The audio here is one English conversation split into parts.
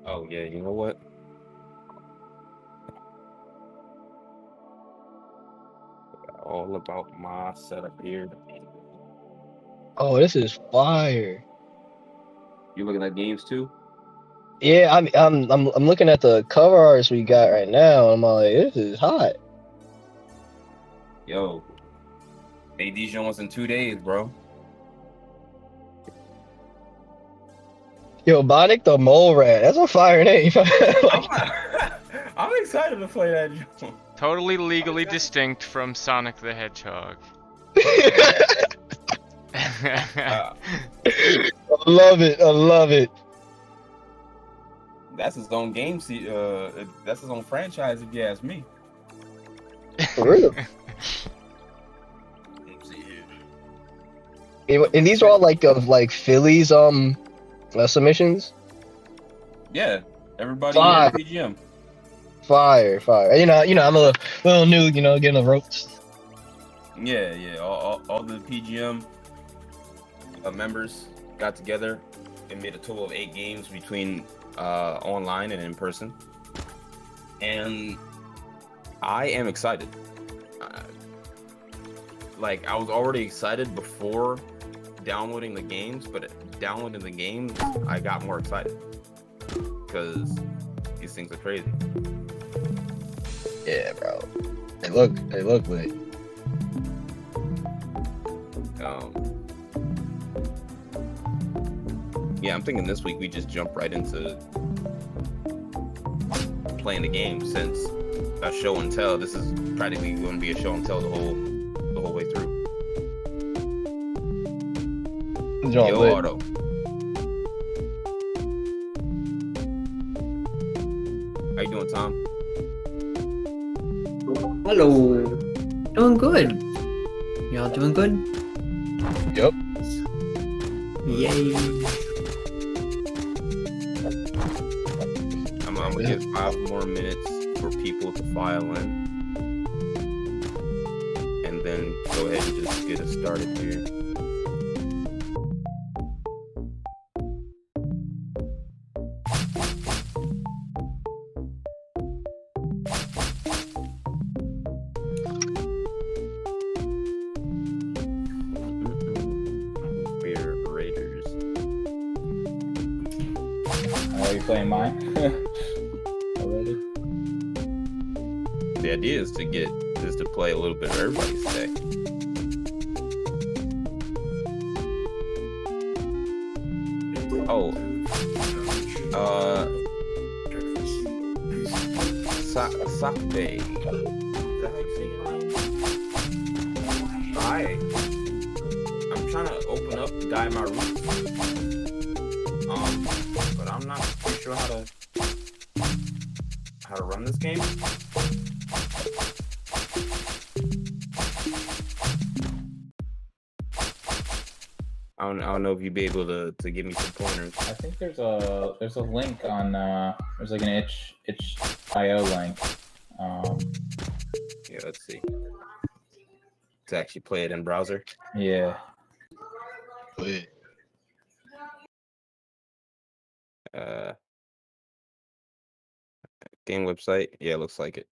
Oh yeah, you know what? All about my setup here. Oh, this is fire. You looking at games too? Yeah, I'm looking at the cover arts we got right now. I'm like, this is hot. Yo, AD Jones in 2 days, bro. Yo, Bionic the Mole Rat. That's a fire name. I'm, Like, I'm excited to play that. Totally I'm legally excited. distinct from Sonic the Hedgehog. Uh, I love it. I love it. that's his own game. That's his own franchise, if you ask me. For real. Let's see here. And these are all like of like Phillies submissions. Yeah, everybody here Fire, at PGM. fire. I'm a little new. Getting the ropes. Yeah. All the PGM members got together and made a total of 8 games between online and in person. And I am excited. Uh, like, I was already excited before downloading the games, but downloading the games, I got more excited because these things are crazy. Yeah, bro. They look lit. Yeah, I'm thinking this week we just jump right into playing the game since a show and tell. This is practically going to be a show and tell the whole way through. Joint Yo, lit. Auto. How you doing, Tom? Hello. Doing good. Y'all doing good? Yep. Yay. I'm gonna give 5 more minutes for people to file in, and then go ahead and just get us started here. Beer Raiders. Are you playing mine already? The idea is to play a little bit of everybody's deck. Oh, Sakbe. Is that how you say your name? Hi. I'm trying to open up Guy My Roots. But I'm not pretty sure how to run this game. I don't know if you'd be able to give me some pointers. I think there's a link on there's like an itch.io link. Yeah, let's see. To actually play it in browser. Yeah. Lit. Game website. Yeah, it looks like it.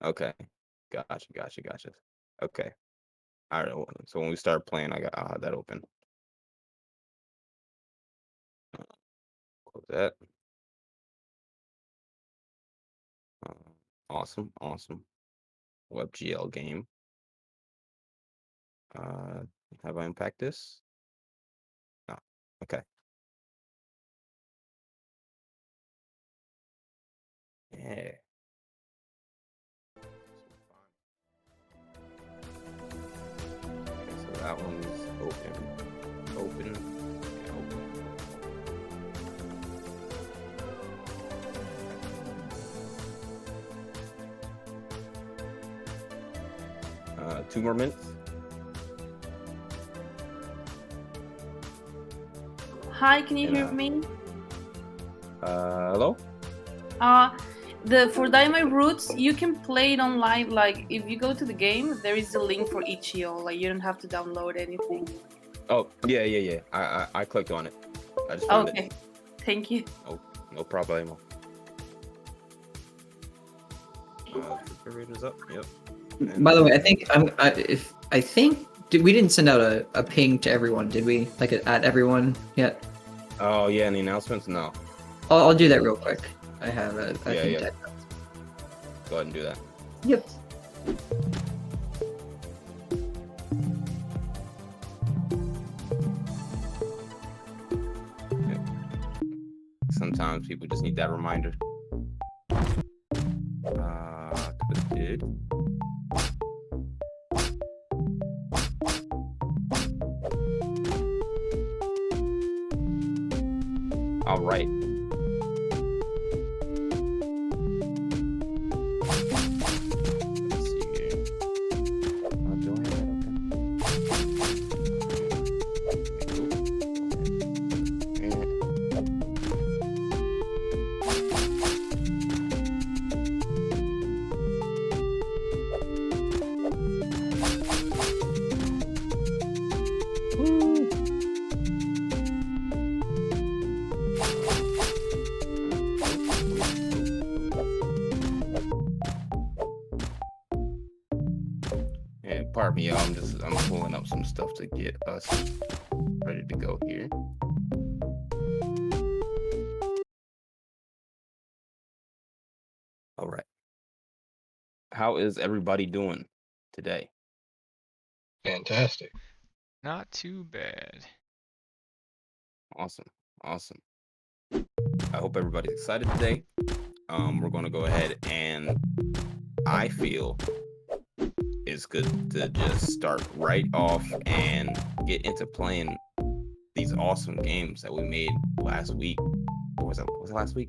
Okay. Gotcha. Okay. All right. So when we start playing, I'll have that open. Close that. Awesome. WebGL game. Have I unpacked this? No. Okay. Yeah. Okay, so that one's open. Yeah, open. 2 more minutes. Hi, can you And, hear me? Hello? For Dynamite Roots, you can play it online. Like, if you go to the game, there is a link for itch.io. Like, you don't have to download anything. Oh, yeah. I clicked on it. I just found Okay. it. Thank you. No problemo. Refrigerator's up. Yep. And- By the way, I think we didn't send out a ping to everyone, did we? Like at everyone yet? Oh yeah, and the announcements? No. I'll do that real quick. I have a Yeah, thing yeah. to- Go ahead and do that. Yep. Sometimes people just need that reminder. Twisted. All right. Let's see here. Do I have that open? And pardon me, y'all. I'm pulling up some stuff to get us ready to go here. All right. How is everybody doing today? Fantastic. Not too bad. Awesome. I hope everybody's excited today. We're going to go ahead and I feel it's good to just start right off and get into playing these awesome games that we made last week. Or was it last week?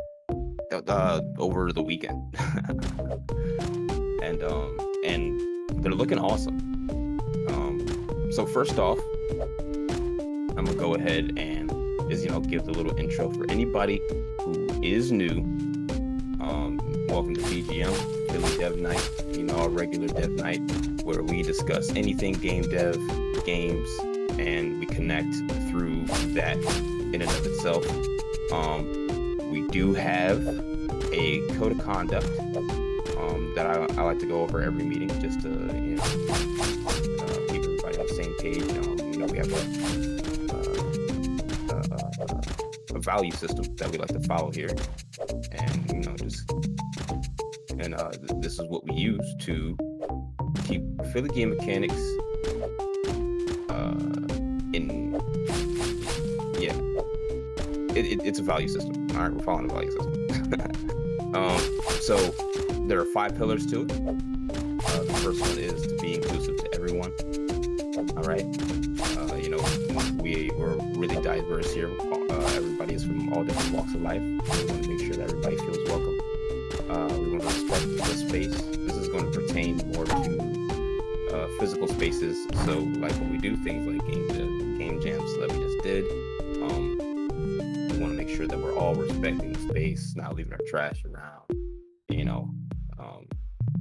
Over the weekend. and they're looking awesome. So first off, I'm gonna go ahead and give the little intro for anybody who is new. Welcome to VGM, Philly Dev Night, our regular dev night where we discuss anything game dev, games, and we connect through that in and of itself. We do have a code of conduct that I like to go over every meeting just to keep everybody on the same page. We have a value system that we like to follow here, and this is what we use to keep Philly game mechanics it's a value system. All right, we're following a value system. So there are 5 pillars to it. The first one is to be inclusive to everyone. All right. We're really diverse here. Everybody is from all different walks of life. We want to make sure that everybody feels welcome. We want to respect the space. This is going to pertain more to physical spaces. So, like when we do things like game jams that we just did, we want to make sure that we're all respecting the space, not leaving our trash around.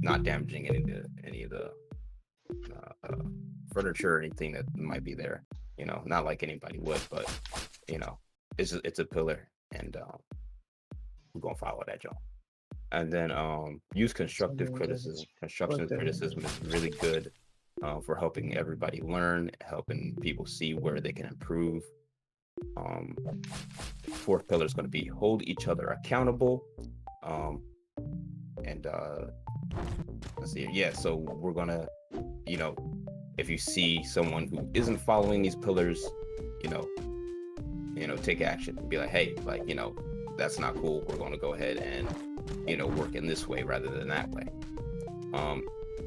Not damaging any of the furniture or anything that might be there. Not like anybody would, but it's a pillar, and we're gonna follow that, y'all. And then use constructive criticism. Constructive criticism is really good for helping everybody learn, helping people see where they can improve. 4th pillar is going to be hold each other accountable. Let's see. Yeah, so we're gonna, if you see someone who isn't following these pillars, take action. Be like, hey, that's not cool. We're going to go ahead and, work in this way rather than that way.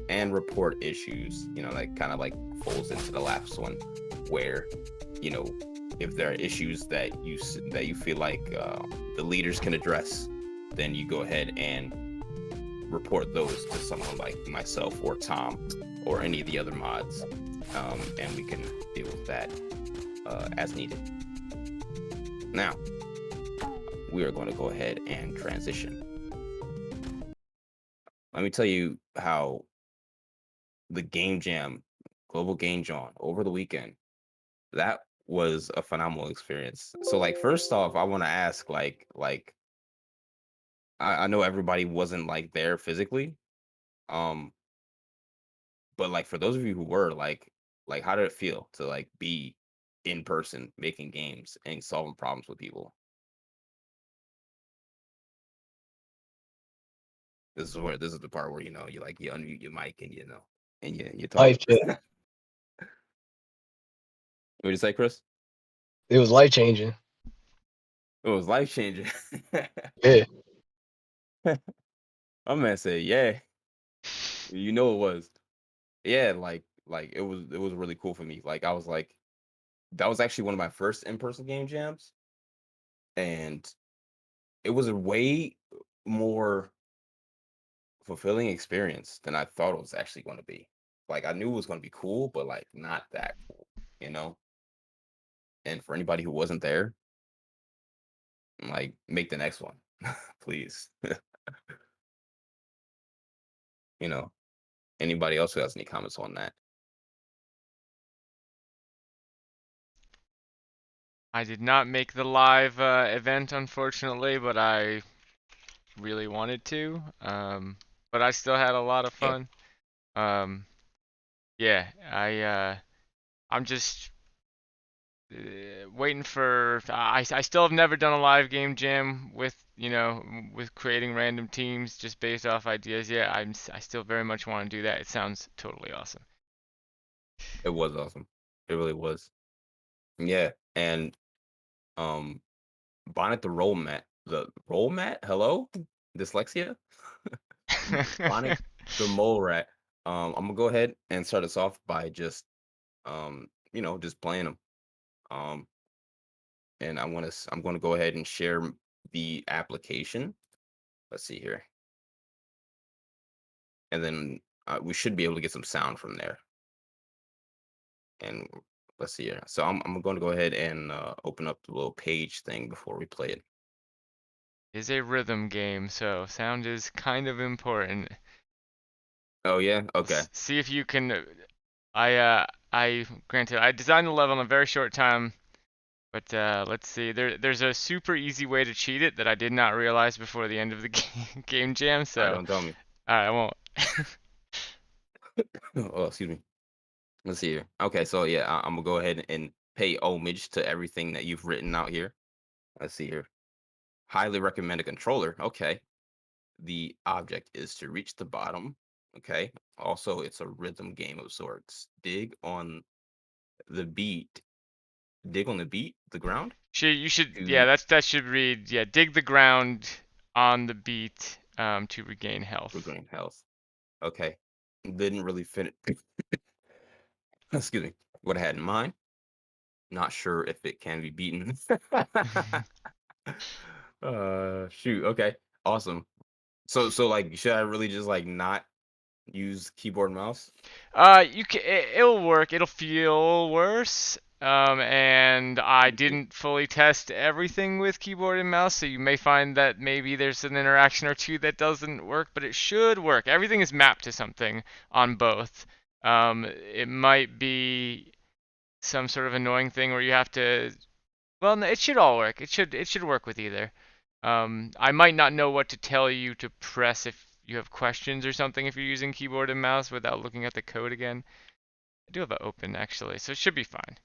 And report issues. That kind of folds into the last one, where, if there are issues that you feel like the leaders can address, then you go ahead and report those to someone like myself or Tom or any of the other mods, and we can deal with that as needed. Now, we are going to go ahead and transition. Let me tell you how the Game Jam, Global Game Jam over the weekend, that was a phenomenal experience. So like first off, I want to ask like I know everybody wasn't like there physically, um, but like for those of you who were like how did it feel to like be in person making games and solving problems with people? This is the part where you like you unmute your mic and and you talk. Life cha- What did you say, Chris? it was life changing. It was life changing. Yeah. My man said, "Yeah, you know it was." Yeah, like it was really cool for me. Like I was like, that was actually one of my first in-person game jams, and it was a way more fulfilling experience than I thought it was actually going to be. Like I knew it was going to be cool, but like not that cool, you know. And for anybody who wasn't there, like make the next one, please. You know, anybody else who has any comments on that? I did not make the live event, unfortunately, but I really wanted to. But I still had a lot of Yeah, fun. Um, yeah, I'm just waiting for. I still have never done a live game jam with with creating random teams just based off ideas. Yeah, I still very much want to do that. It sounds totally awesome. it was awesome. It really was. Yeah, and um, Bonnet the roll mat. Hello, dyslexia. Bonnet the mole rat. I'm gonna go ahead and start us off by just just playing them. Um, and I'm gonna go ahead and share the application. Let's see here, and then we should be able to get some sound from there. And let's see here. So I'm going to go ahead and open up the little page thing before we play it. Is a rhythm game, so sound is kind of important. Oh yeah, okay. See if you can. I granted I designed the level in a very short time, but let's see. There's a super easy way to cheat it that I did not realize before the end of the game jam. All right, So don't tell me. I won't. Oh, excuse me. Let's see here. Okay, so yeah, I'm gonna go ahead and pay homage to everything that you've written out here. Let's see here. Highly recommend a controller. Okay. The object is to reach the bottom. Okay. Also, it's a rhythm game of sorts. The beat. Dig on the beat, the ground. You should yeah, To that should read yeah, dig the ground on the beat to regain health. regain health. Okay. Didn't really fit. Excuse me. What I had in mind. Not sure if it can be beaten. Shoot. Okay. Awesome. So like, should I really just like not use keyboard and mouse? It'll work. It'll feel worse. And I Let me see. didn't fully test everything with keyboard and mouse, so you may find that maybe there's an interaction or two that doesn't work, but it should work. Everything is mapped to something on both. It might be some sort of annoying thing where you have to. Well, no, it should all work. It should work with either. I might not know what to tell you to press if you have questions or something if you're using keyboard and mouse without looking at the code again. I do have it open actually, so it should be fine.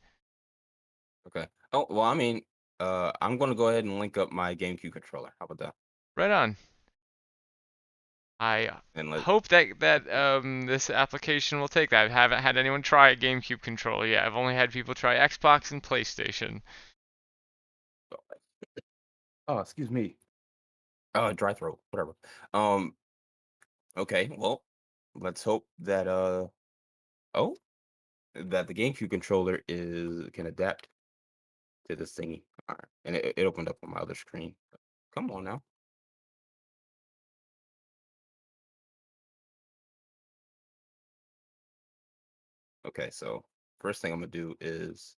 Okay. Oh well, I mean, I'm gonna go ahead and link up my GameCube controller. How about that? Right on. I And hope that this application will take that. I haven't had anyone try a GameCube controller yet. I've only had people try Xbox and PlayStation. oh, excuse me. Dry throat. Whatever. Um. Okay. Well, let's hope that oh that the GameCube controller is can adapt to this thingy. All right. And it opened up on my other screen. Come on now. Okay, so first thing I'm gonna do is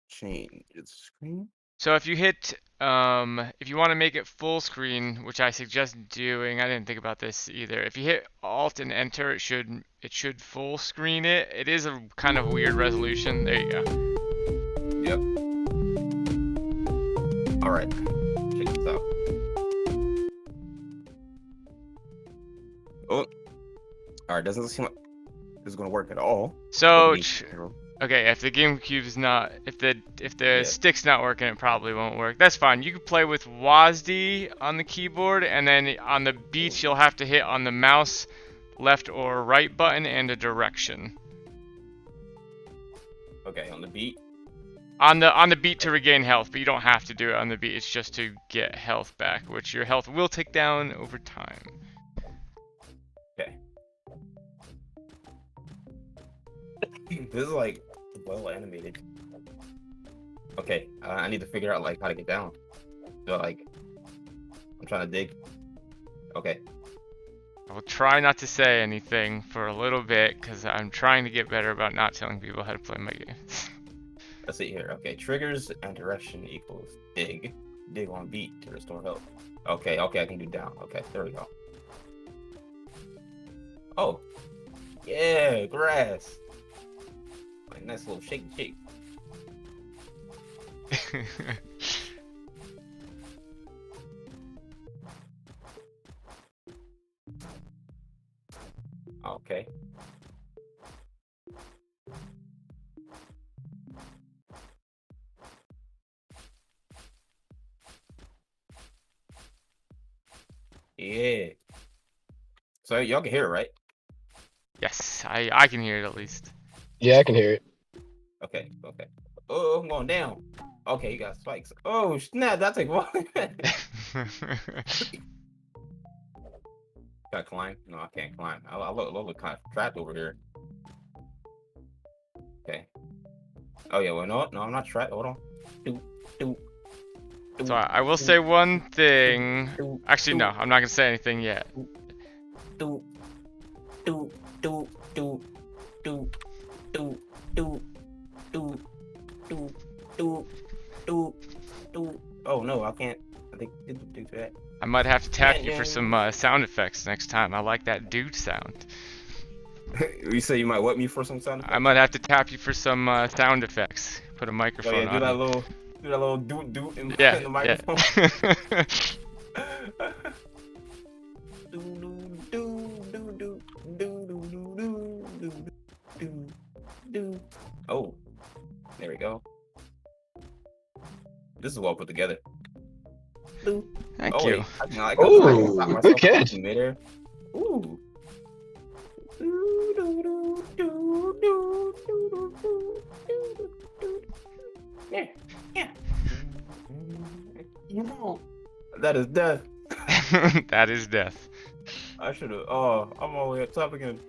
change its screen. So if you hit, if you want to make it full screen, which I suggest doing, I didn't think about this either. If you hit Alt and Enter, it should full screen it. It is a kind of weird resolution. There you go. Yep. All right. Check this out. Oh. All right. Doesn't seem like this is gonna work at all. So, Zero. okay, if the GameCube's not, if the Yeah. stick's not working, it probably won't work. That's fine. You can play with WASD on the keyboard, and then on the beach you'll have to hit on the mouse left or right button and a direction. Okay, on the beat. On the beat to regain health, but you don't have to do it on the beat. It's just to get health back, which your health will take down over time. Okay. This is like well animated. Okay, I need to figure out like how to get down. So like, I'm trying to dig. Okay. I will try not to say anything for a little bit because I'm trying to get better about not telling people how to play my games. Let's see here. Okay, triggers and direction equals dig. Dig on beat to restore health. Okay, okay, I can do down. Okay, there we go. Oh, yeah, grass. Like nice little shake. Okay. Yeah. So y'all can hear it, right? Yes, I can hear it at least. Yeah, I can hear it. Okay, okay. Oh, I'm going down. Okay, you got spikes. Oh, snap, that's like what? Gotta climb? No, I can't climb. I look kind of trapped over here. Okay. Oh yeah, well no, I'm not trapped. Hold on. So I will say one thing. Actually, no, I'm not gonna say anything yet. Oh no, I can't. I think do that. I might have to tap you for some sound effects next time. I like that dude sound. You say you might what me for some sound effects? I might have to tap you for some sound effects. Put a Oh microphone yeah, on. do that it. little doot in Yeah, the microphone. Oh, there we go. This is well put together. Thank Oh, you. wait, I can stop Ooh, myself good catch. in midair. Ooh. Yeah, yeah. That is death. That is death. I should have. Oh, I'm all the way up top again.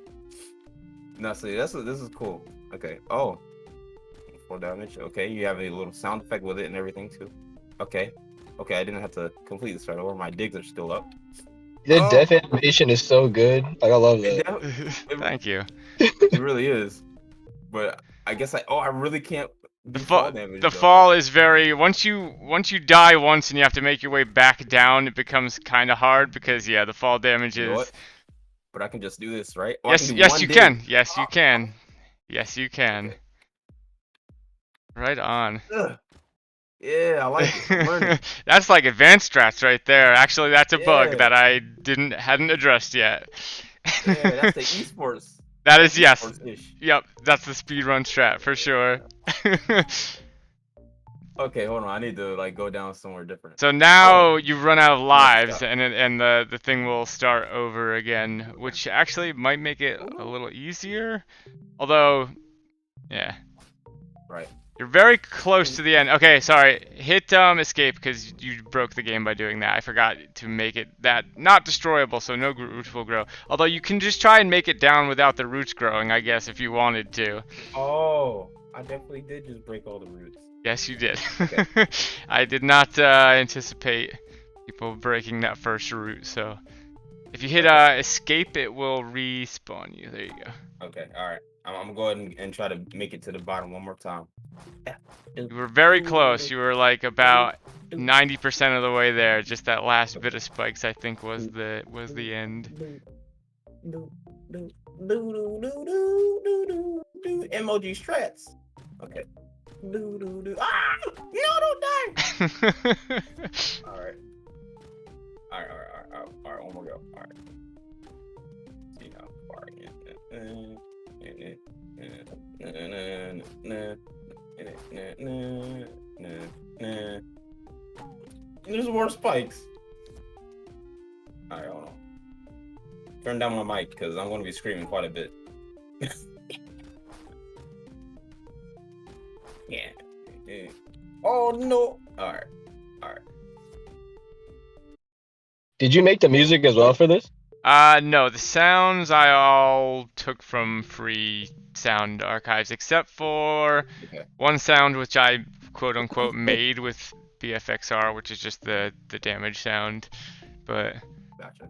Now, see, this is cool. Okay. Oh, 4 damage. Okay, you have a little sound effect with it and everything too. Okay. Okay, I didn't have to completely start over. My digs are still up. The Oh. death animation is so good. Like I love that. Thank you. It really is. But I guess I really can't. The do fall, damage, the though. fall is very once you die once and you have to make your way back down, it becomes kind of hard because yeah, the fall damage You know is. what? But I can just do this, right? Or I Yes, can do yes, one you dig. can. Yes, you can. Yes, you can. Okay. Right on. Ugh. Yeah, I like it. I'm learning. That's like advanced strats right there. Actually, that's a bug Yeah. that I hadn't addressed yet. Yeah, that's the esports. That is yes. Esports-ish. Yep, that's the speedrun strat for sure. Okay, hold on. I need to like go down somewhere different. So now Oh. you run out of lives, stop. and the thing will start over again, which actually might make it a little easier. Although, yeah, Right. you're very close to the end. Okay, sorry. Hit escape because you broke the game by doing that. I forgot to make it that not destroyable, so no roots will grow. Although you can just try and make it down without the roots growing, I guess, if you wanted to. Oh, I definitely did just break all the roots. Yes, you did. Okay. I did not anticipate people breaking that first root, so if you hit escape, it will respawn you. There you go. Okay, all right. I'm gonna go ahead and try to make it to the bottom one more time. You were very close. You were like about 90% of the way there. Just that last bit of spikes, I think, was the end. Emoji strats. Okay. Ah! No, don't die. All right. All right. One more go. All right. See how far. There's more spikes. All right, hold on. Turn down my mic because I'm going to be screaming quite a bit. Yeah. Oh no! All right. Did you make the music as well for this? No, the sounds I all took from free sound archives, except for Okay. one sound which I quote unquote made with BFXR, which is just the damage sound. But Gotcha.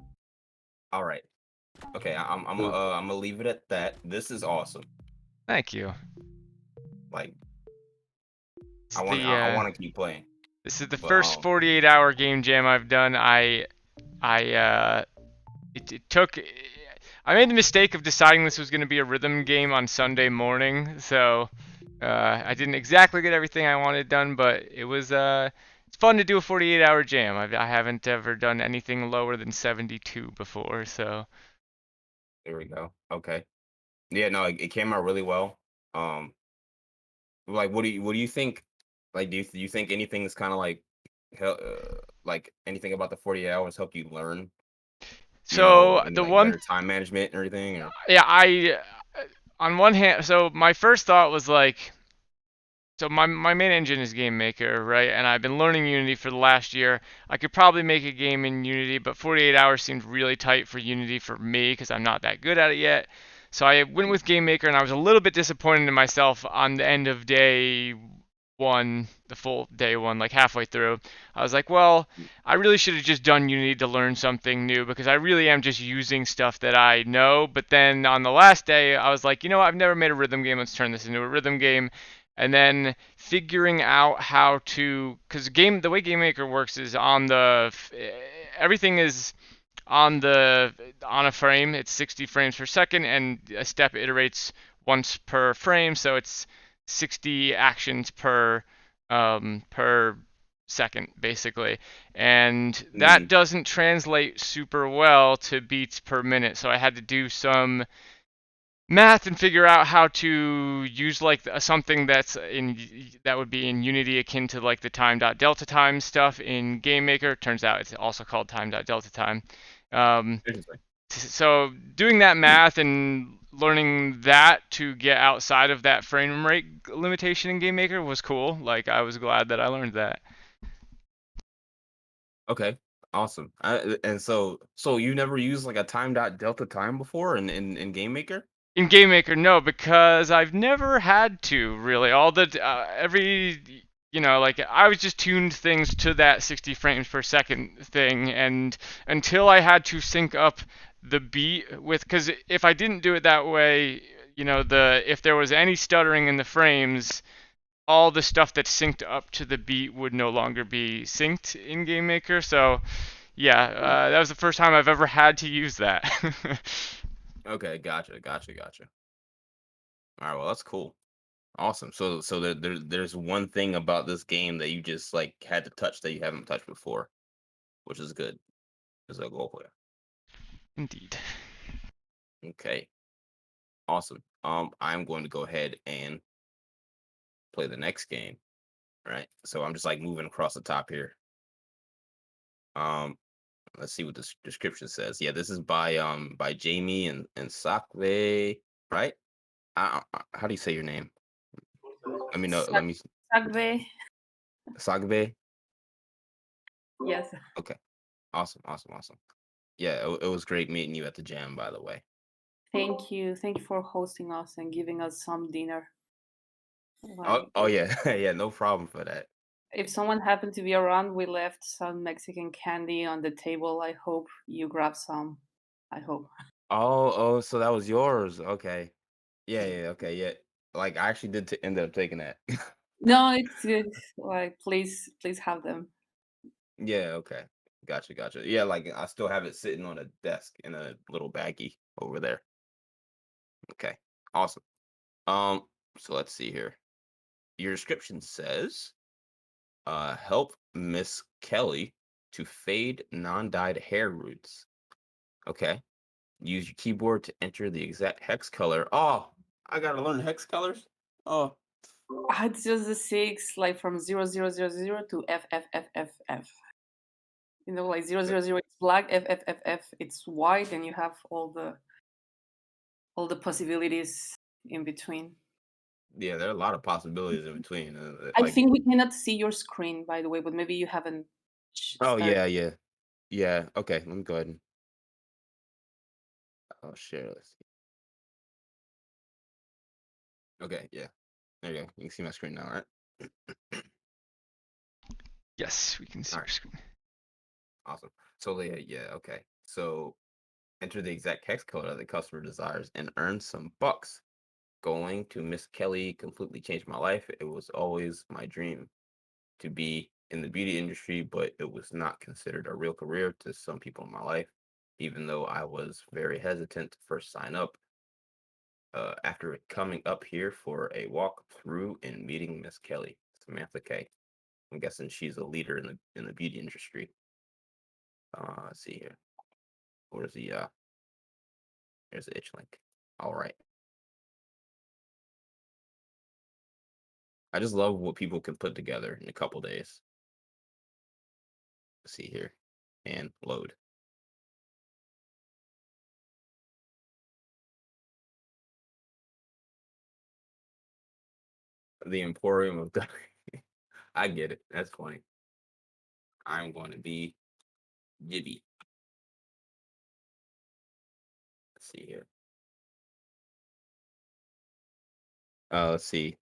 All right. Okay, I'm gonna leave it at that. This is awesome. thank you. Like, This I is want the, I want to keep playing. This is the But, first 48-hour game jam I've done. It took. I made the mistake of deciding this was going to be a rhythm game on Sunday morning, so I didn't exactly get everything I wanted done, but it was it's fun to do a 48-hour jam. I haven't ever done anything lower than 72 before, so There we go. Okay. Yeah, no, it came out really well. Like, what do you think? Like, do you think anything is kind of like, like anything about the 48 hours helped you learn? so Any the like one better time management and everything? Or? yeah, on one hand, so my first thought was like, so my main engine is Game Maker, right? And I've been learning Unity for the last year. I could probably make a game in Unity, but 48 hours seemed really tight for Unity for me because I'm not that good at it yet. So I went with Game Maker, and I was a little bit disappointed in myself on the end of day one, the full day one, like halfway through. I was like, well, I really should have just done Unity to learn something new because I really am just using stuff that I know. But then on the last day, I was like, you know what? I've never made a rhythm game. Let's turn this into a rhythm game. And then figuring out how to, because the way Game Maker works is everything is on a frame. It's 60 frames per second, and a step iterates once per frame, so it's 60 actions per second basically, and that doesn't translate super well to beats per minute. So I had to do some math and figure out how to use like something that would be in Unity akin to like the time.delta time stuff in Game Maker. Turns out it's also called time.delta time. So doing that math and learning that to get outside of that frame rate limitation in Game Maker was cool. Like, I was glad that I learned that. Okay, awesome. And so you never used like a time.delta time before in Game Maker? In Game Maker, no, because I've never had to really. Like I was just tuned things to that 60 frames per second thing, and until I had to sync up the beat with, because if I didn't do it that way, if there was any stuttering in the frames, all the stuff that's synced up to the beat would no longer be synced in Game Maker. So yeah, that was the first time I've ever had to use that. Okay, gotcha. All right, well, that's cool. Awesome. So there's one thing about this game that you just like had to touch that you haven't touched before, which is good. Is a goal player. Indeed. Okay. Awesome. I'm going to go ahead and play the next game. Right. So I'm just like moving across the top here. Let's see what the description says. Yeah, this is by Jamie and Sakve, right? How do you say your name? Let me know. Sagve. Sagve. Yes. Okay. Awesome. Yeah, it was great meeting you at the jam, by the way. Thank you for hosting us and giving us some dinner. Oh yeah, yeah, no problem for that. If someone happened to be around, we left some Mexican candy on the table. I hope you grab some. I hope. Oh, so that was yours. Okay. Yeah, okay, yeah. Like I actually did end up taking that. No, it's good. Like, please have them. Yeah, okay. Gotcha, gotcha. Yeah, like I still have it sitting on a desk in a little baggie over there. Okay, awesome. Um, so let's see here. Your description says, help Miss Kelly to fade non-dyed hair roots. Okay. Use your keyboard to enter the exact hex color. Oh, I gotta learn hex colors. Oh, It's just the 6, like from 0000 to FFFFF. You know, like 000 it's black, FFFF it's white, and you have all the possibilities in between. yeah, there are a lot of possibilities in between. I Like, think we cannot see your screen, by the way, but maybe you haven't oh started. yeah. Okay, let me go ahead and I'll share. Let's see. Okay, yeah, there you go. You can see my screen now, right? Yes, we can see All your right, screen. awesome. So yeah, okay. So enter the exact hex color the customer desires and earn some bucks. Going to Miss Kelly completely changed my life. It was always my dream to be in the beauty industry, but it was not considered a real career to some people in my life, even though I was very hesitant to first sign up. After coming up here for a walk through and meeting Miss Kelly, Samantha K. I'm guessing she's a leader in the beauty industry. Let's see here. Where's the There's the itch link. All right. I just love what people can put together in a couple days. Let's see here and load. The Emporium of Dark. I get it. That's funny. I'm going to be Gibby. Let's see here. Let's see.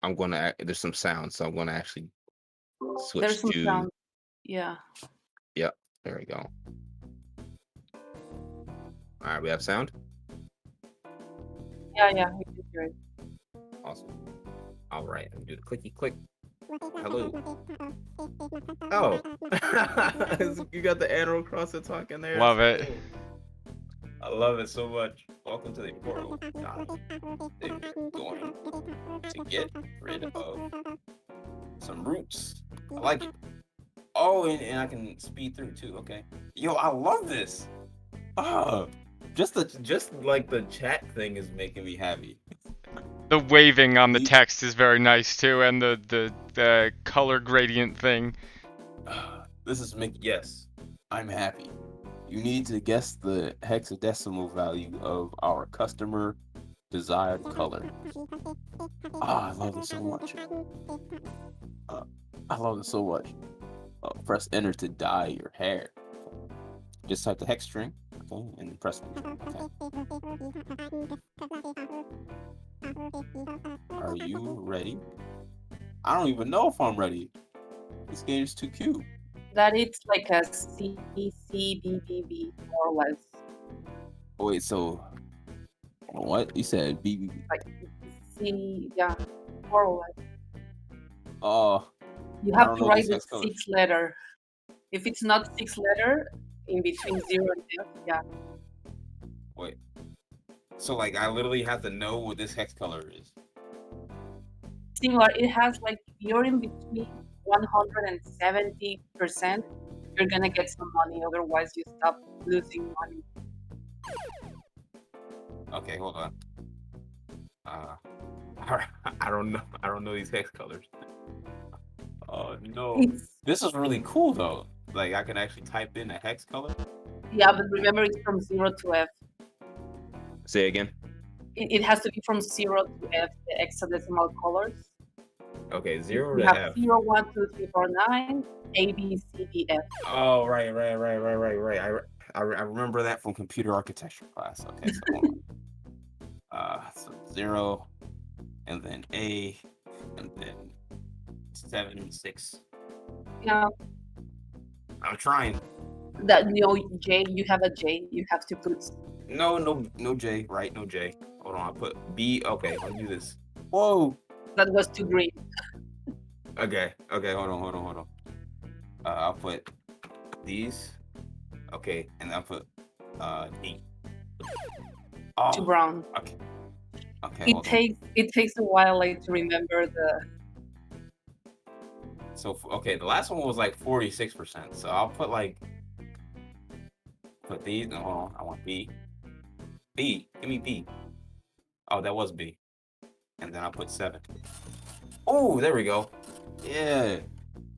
I'm going to. There's some sounds, so I'm going to actually There's switch some to. sound. Yeah. Yep. There we go. All right, we have sound. Yeah, we can hear it. Awesome. All right, let me do the clicky click. Hello. Oh, you got the Animal Crossing talking there. Love it. Cool. I love it so much. Welcome to the portal. They're going to get rid of some roots. I like it. Oh, and I can speed through too. Okay. Yo, I love this. Oh, just like the chat thing is making me happy. The waving on the You- text is very nice too, and the color gradient thing. This is Mickey. Yes, I'm happy. You need to guess the hexadecimal value of our customer desired color. I love this so much. I love this so much. Press enter to dye your hair. Just type the hex string, okay, and press enter. Okay. Are you ready? I don't even know if I'm ready. This game is too cute. That it's like a CCBBB, more or less. Oh, wait, so what? You said BB. Like yeah, more or less. Oh, You I have don't to know write these the hex colors. 6 letter. If it's not 6 letter, in between 0 and F, yeah. Wait. So like I literally have to know what this hex color is. Similar, it has like, if you're in between 170%, you're gonna get some money, otherwise you stop losing money. Okay, hold on. I don't know. I don't know these hex colors. Oh no. It's, This is really cool though. Like I can actually type in a hex color. yeah, but remember it's from 0 to F. Say again. It has to be from 0 to F, the hexadecimal colors. Okay, 0 You to have F. 0, 1, 2, 3, 4, 9, A, B, C, D, F. Oh, right. I remember that from computer architecture class. Okay, so hold on. So 0, and then A, and then 7, 6. Yeah, I'm trying. that J, you have a J, you have to put. No J, right? No J. Hold on, I put B. Okay, I'll do this. Whoa. That was too green. Okay. Hold on. I'll put these. Okay, and I'll put D. To Oh, brown. okay. Okay, It hold on. takes a while like to remember the. So okay, the last one was like 46%. So I'll put these. No, hold on. I want B. B. Give me B. Oh, that was B. And then I'll put 7. Oh, there we go. Yeah.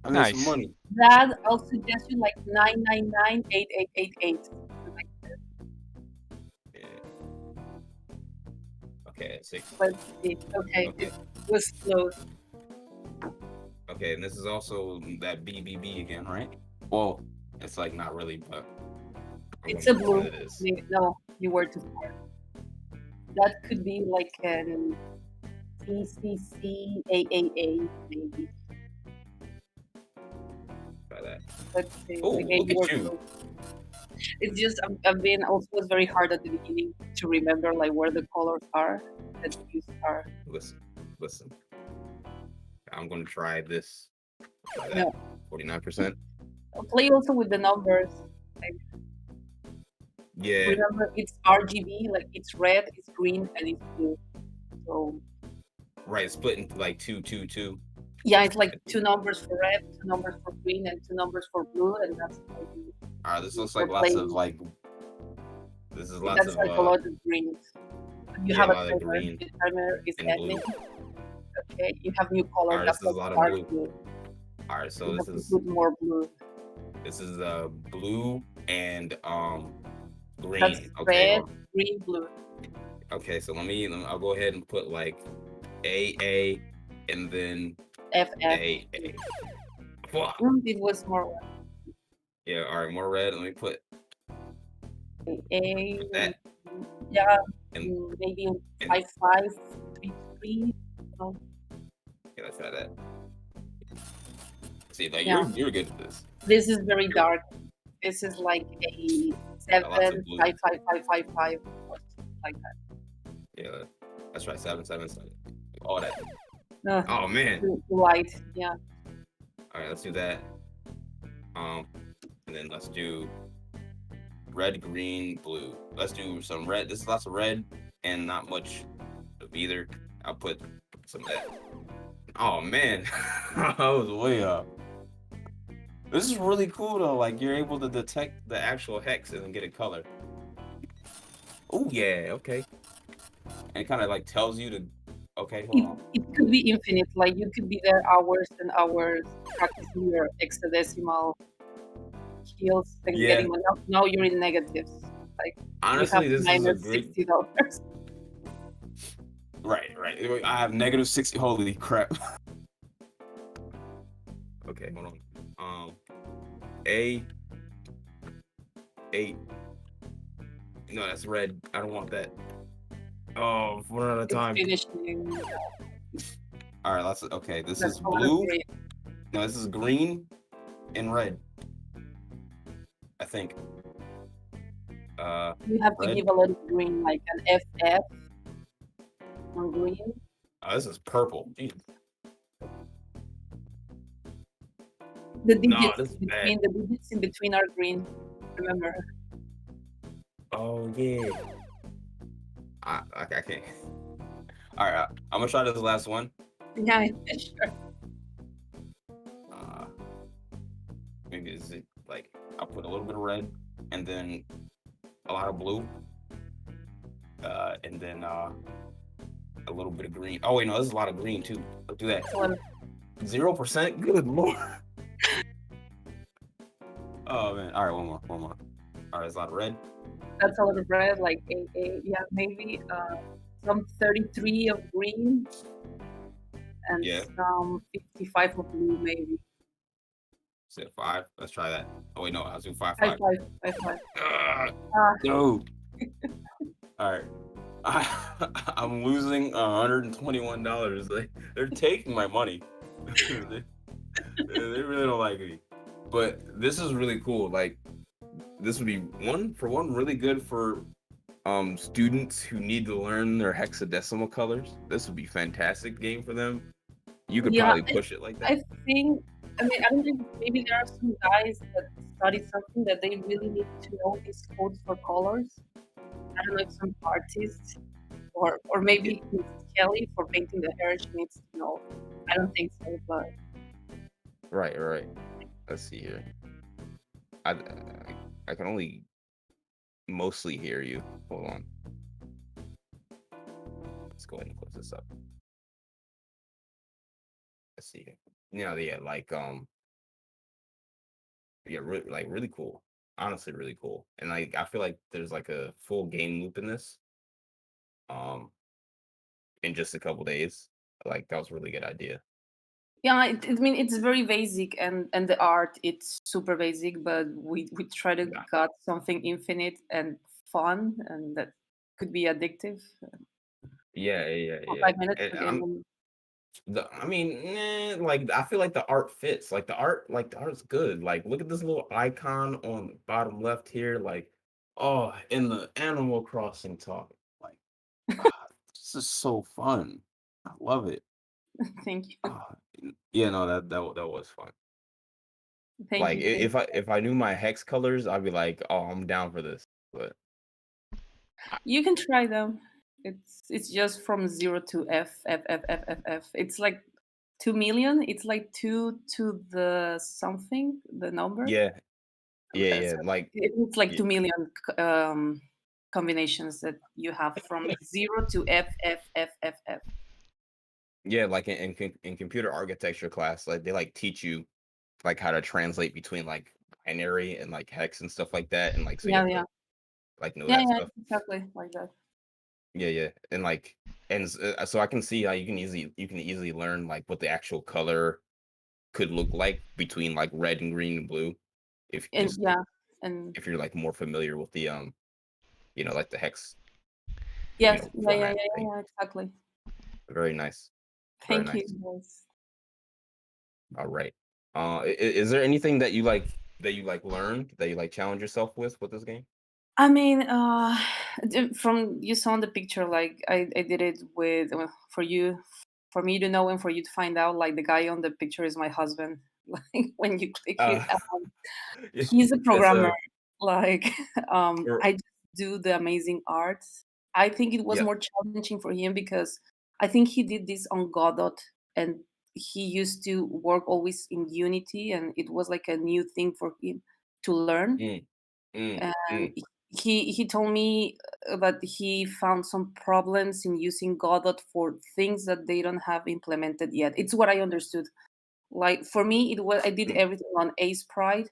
I made some Nice. money. That I'll suggest you like 9998888. Yeah. Okay, 6. Let's see. Okay, Okay. it was close. Okay, and this is also that BBB again, right? Well, it's like not really, but It's a what blue. it is. No, you were too far. That could be like an CCCAAA maybe. Try that. Let's see. Oh, Again, look at were you. close. It's just I've been also was very hard at the beginning to remember like where the colors are that you are. Listen. I'm gonna try this. Try that. No. 49%. Play also with the numbers. Yeah. Remember, it's RGB, like it's red, it's green, and it's blue. So Right, split into like 2, 2, 2. yeah, it's like 2 numbers for red, 2 numbers for green, and 2 numbers for blue, and that's how you. All right, this looks We're like lots of playing. like. This is lots That's of like a lot of greens. You yeah, have a a lot of timer. green The timer is and ending. blue. Okay, you have new colors. Alright, That's this is a like lot of dark blue. blue. All right, so You this have to is put more blue. blue and green. That's Okay. red, green, blue. Okay, so I'll go ahead and put like AA and then FF. AA. Fuck. It was more Yeah, all right, more red. Let me put A. that Yeah, and maybe and 5533. No. yeah, let's try that. See, like Yeah. you're good at this. This is very dark. This is like a Lots of blue. 75555 or something like that. Yeah, that's right. 7, 7, 7. All that. Uh, Oh man. too light. Yeah. All right, let's do that. And then let's do red, green, blue. Let's do some red. This is lots of red and not much of either. I'll put some of that. Oh man, I was way up. This is really cool though. Like you're able to detect the actual hex and get a color. Oh yeah, okay. And it kind of like tells you to. Okay, hold on. It could be infinite. Like you could be there hours and hours practicing your hexadecimal skills and Yeah. getting one. Now you're in negatives. Like Honestly, you this have is a minus great. $60. Right. I have negative 60. Holy crap. Okay, hold on. A 8. No, that's red. I don't want that. Oh, we're out of time. It's finishing. All right, let's. Okay, this That's is a lot of blue. green. No, this is green and red. I think. You have to red. give a lot of green, like an FF on green. Oh, this is purple. Jeez. The No, digits this is bad. between the digits in between are green. Remember? Oh yeah. I can't. All right, I'm gonna try this last one. Yeah, sure. Maybe is it like I'll put a little bit of red and then a lot of blue, and then a little bit of green. Oh wait, no, this is a lot of green too. Let's do that. 0%. Good lord. Oh man. All right, one more. All right, there's a lot of red. That's a lot of red, like yeah, maybe some 33 of green and Yeah. some 55 of blue, maybe. Said 5. Let's try that. Oh wait, no, I'll do 5, 5, 5. 5, 5, 5. No. All right. I'm losing $121. They're taking my money. they really don't like me. But this is really cool. Like, this would be one really good for students who need to learn their hexadecimal colors. This would be a fantastic game for them. You could Yeah, probably push it like that. I think. I mean, I don't think maybe there are some guys that study something that they really need to know these codes for colors. I don't know if some artists or Yeah, maybe Miss Kelly for painting the hair she needs to know. I don't think so, but right. Let's see here. I I can only mostly hear you. Hold on. Let's go ahead and close this up. Let's see here. Yeah, yeah, really cool. Honestly, really cool. And like I feel like there's like a full game loop in this. Um, in just a couple days. Like that was a really good idea. yeah, I mean it's very basic and the art it's super basic, but we try to Yeah, got something infinite and fun and that could be addictive. For yeah. 5 minutes, And okay. I mean, like I feel like the art fits. Like the art's good. Like look at this little icon on the bottom left here. Like, oh, in the Animal Crossing talk. Like, ah, this is so fun. I love it. Thank you, Ah, yeah, no, that was fun. thank Like you, thank if I knew my hex colors, I'd be like, oh, I'm down for this. But you. You can try them. It's just from 0 to F. It's like 2 million. It's like 2 to the something, the number. yeah, So like it's like yeah, 2 million combinations that you have from 0 to F. yeah, like in computer architecture class, like they like teach you like how to translate between like binary and like hex and stuff like that, and like so you Yeah, have yeah, to like know yeah, that yeah, stuff. exactly like that. Yeah, and like so I can see how you can easily learn like what the actual color could look like between like red and green and blue if And just yeah, and if you're like more familiar with the like the hex yes, yeah, yeah, yeah, format yeah, thing. yeah, exactly. Very nice, very Thank you, nice. guys. All right. Is there anything that you like learned that you like challenge yourself with this game? I mean, from you saw in the picture, like I did it with for you, for me to know and for you to find out. Like the guy on the picture is my husband. Like when you click it, Uh, yeah, he's a it's programmer. a Like er, I just do the amazing art. I think it was yep. more challenging for him because I think he did this on Godot and he used to work always in Unity and it was like a new thing for him to learn. Mm, And mm. he told me that he found some problems in using Godot for things that they don't have implemented yet. It's what I understood. Like for me, it was I did Mm. everything on Ace Pride.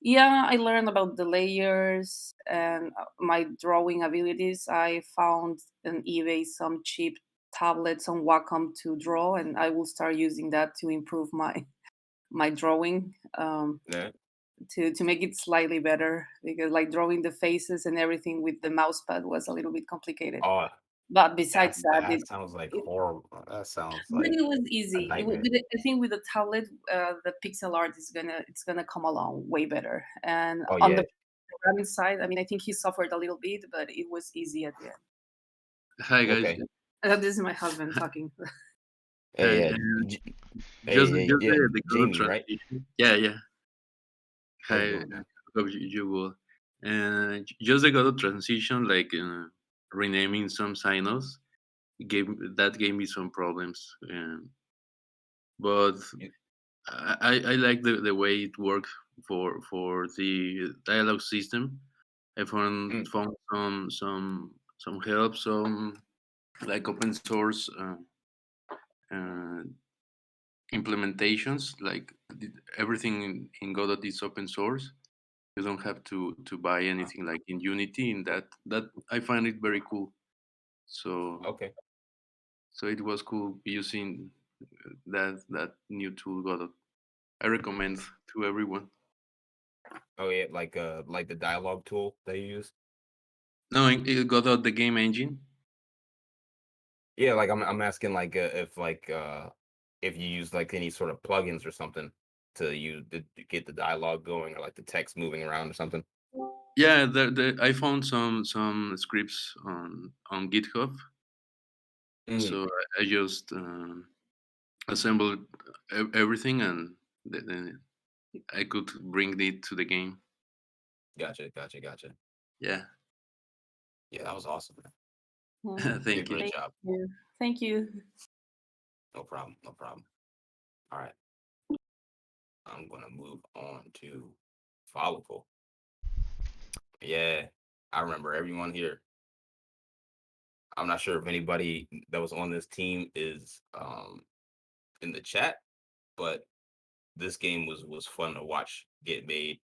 Yeah, I learned about the layers and my drawing abilities. I found on eBay some cheap tablets on Wacom to draw, and I will start using that to improve my drawing. Yeah. To make it slightly better because like drawing the faces and everything with the mouse pad was a little bit complicated. Oh, But besides that, that sounds like it horrible. That sounds but like it was a easy. nightmare. I think with the tablet, the pixel art is gonna come along way better. And Oh on yeah. the programming side, I mean, I think he suffered a little bit, but it was easy at the end. Hi guys. Okay. This is my husband talking. Hey, Hi. yeah. Just Yeah. the color Jamie, right? transition. Yeah. How you Hi. doing, man? Hope you will. Just the color transition, like renaming some signals, gave me some problems. But You- I like the way it worked for the dialogue system. I Mm, found some help, some like open source uh, implementations. Like everything in Godot is open source. You don't have to buy uh, anything like in Unity. In that I find it very cool. So okay. so it was cool using that new tool Godot. I recommend to everyone. Oh yeah, like the dialogue tool they use. No, it Godot the game engine. Yeah, like I'm asking if you use like any sort of plugins or something to get the dialogue going or like the text moving around or something. Yeah, I found some scripts on GitHub. Mm, So I just assembled everything, and then I could bring it to the game. Gotcha. Yeah. Yeah, that was awesome, man. Mhm. You did a Thank you. great Thank job. you. Thank you. No problem. All right. I'm gonna move on to Follicle. Yeah, I remember everyone here. I'm not sure if anybody that was on this team is in the chat, but this game was fun to watch get made.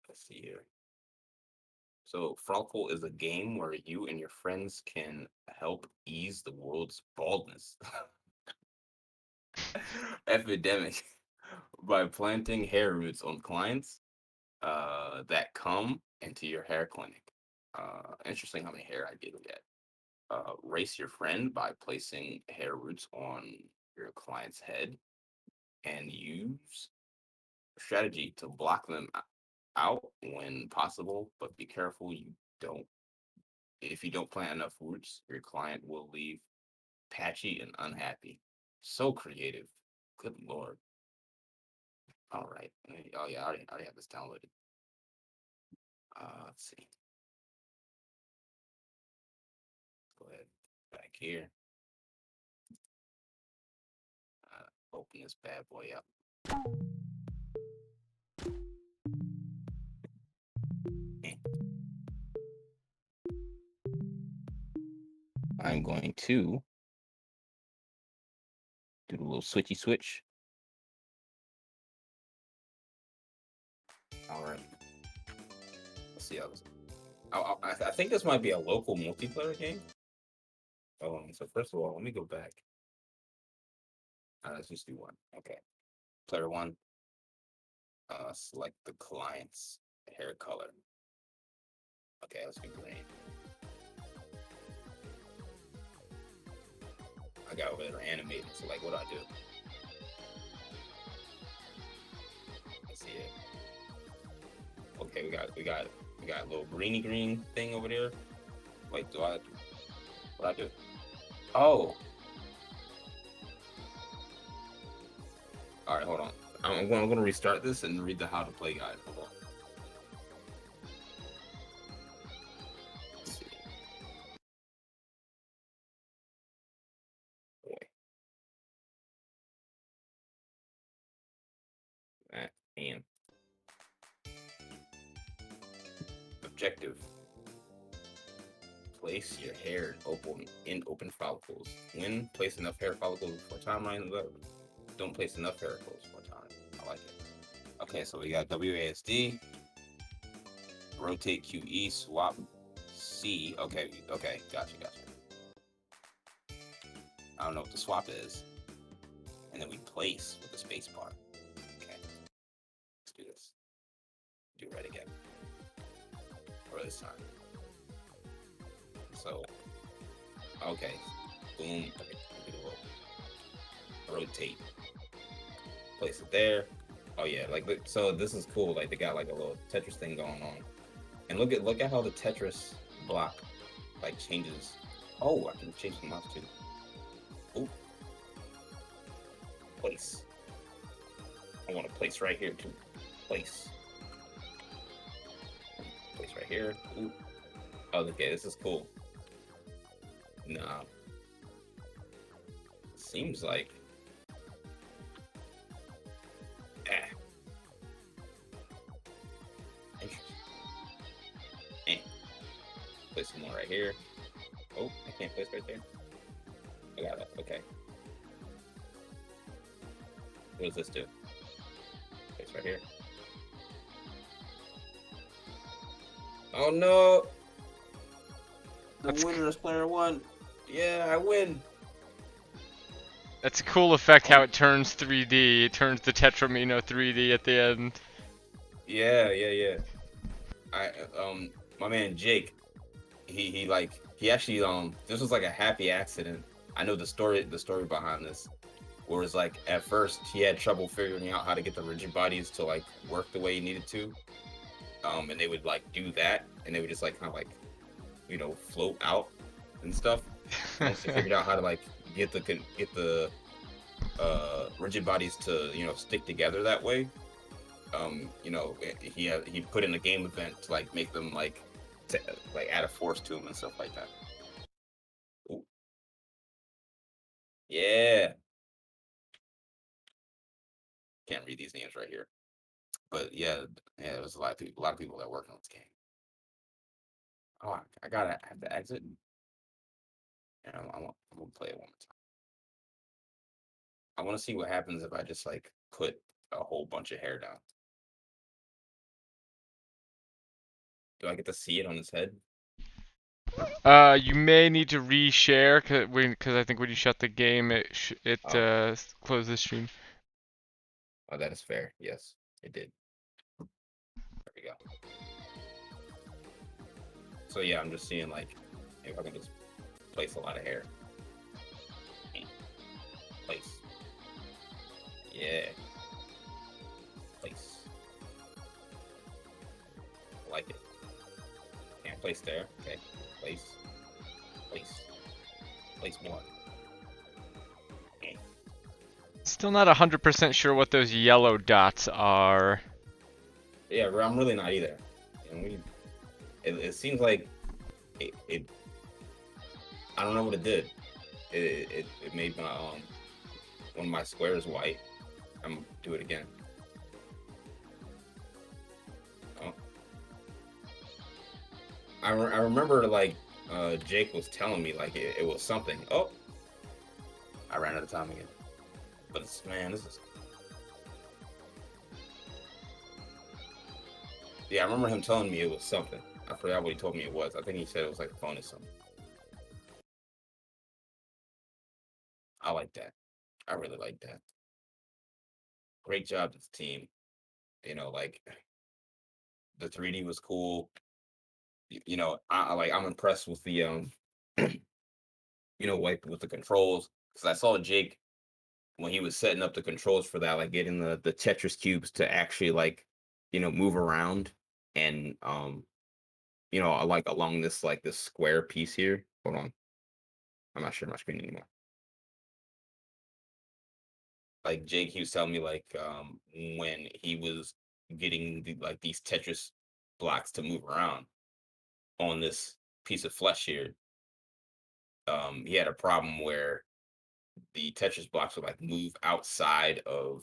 Let's see here. So Frolicle is a game where you and your friends can help ease the world's baldness epidemic by planting hair roots on clients that come into your hair clinic. Interesting how many hair I did get. Race your friend by placing hair roots on your client's head and use strategy to block them out when possible, but be careful you don't. If you don't plant enough roots, your client will leave patchy and unhappy. So creative. Good lord. All right. Oh yeah, I already have this downloaded. Let's see. Go ahead. Back here. Open this bad boy up. I'm going to do the little switchy switch. All right. Let's see how this. I think this might be a local multiplayer game. So first of all, let me go back. Let's just do one. Okay. Player one. Select the client's hair color. Okay, let's do green. I got over there animating, so like, what do I do? Let's see it. Okay, we got a little greeny green thing over there. Wait, what I do? Oh. All right, hold on. I'm gonna restart this and read the how to play guide. Hold on. Let's see. Boy. That and objective. Place your hair in open follicles. When place enough hair follicles before timeline, don't place enough hair follicles before time. I like it. Okay, so we got WASD, rotate QE, swap C. Okay, gotcha. I don't know what the swap is. And then we place with the space bar. Okay, let's do this. Do it right again. Or this time. So, okay, boom. Okay, rotate. Place it there. Oh yeah, like so. This is cool. Like they got like a little Tetris thing going on, and look at how the Tetris block like changes. Oh, I can change the mouse too. Oh, place. I want to place right here too. Place. Place right here. Ooh. Oh, okay, this is cool. Nah. Seems like. Interesting. Place some more right here. Oh, I can't place right there. I got it. Okay. What does this do? Place right here. Oh no! The winner is player one. Yeah, I win. That's a cool effect how it turns 3D. It turns the Tetramino 3D at the end. Yeah. My man Jake, he actually this was like a happy accident. I know the story behind this. Where it's like at first he had trouble figuring out how to get the rigid bodies to like work the way he needed to. And they would like do that, and they would just like kind of like, float out and stuff. Once they figured out how to like get the rigid bodies to stick together that way. He put in a game event to like make them like add a force to them and stuff like that. Ooh. Yeah, can't read these names right here, but yeah, there's a lot of people that work on this game. Oh, I have to exit. And I'm gonna play it one more time. I want to see what happens if I just like put a whole bunch of hair down. Do I get to see it on his head? You may need to reshare because I think when you shut the game, it Oh. closed the stream. Oh, that is fair. Yes, it did. There we go. So yeah, I'm just seeing like if I can just place a lot of hair. Place. Yeah. Place. I like it. Can't place there. Okay. Place. Place. Place more. Okay. Still not 100% sure what those yellow dots are. Yeah, I'm really not either. And it seems like it I don't know what it did. It made my one of my squares white. I'm gonna do it again. Oh. I remember like Jake was telling me like it was something. Oh, I ran out of time again. But this is. Yeah, I remember him telling me it was something. I forgot what he told me it was. I think he said it was like a phone or something. I like that. I really like that. Great job to the team. Like the 3D was cool. I'm impressed with the like with the controls because I saw Jake when he was setting up the controls for that, like getting the Tetris cubes to actually like move around and like along this like this square piece here. Hold on, I'm not sure my screen anymore. Like Jake, he was telling me like when he was getting these Tetris blocks to move around on this piece of flesh here, he had a problem where the Tetris blocks would like move outside of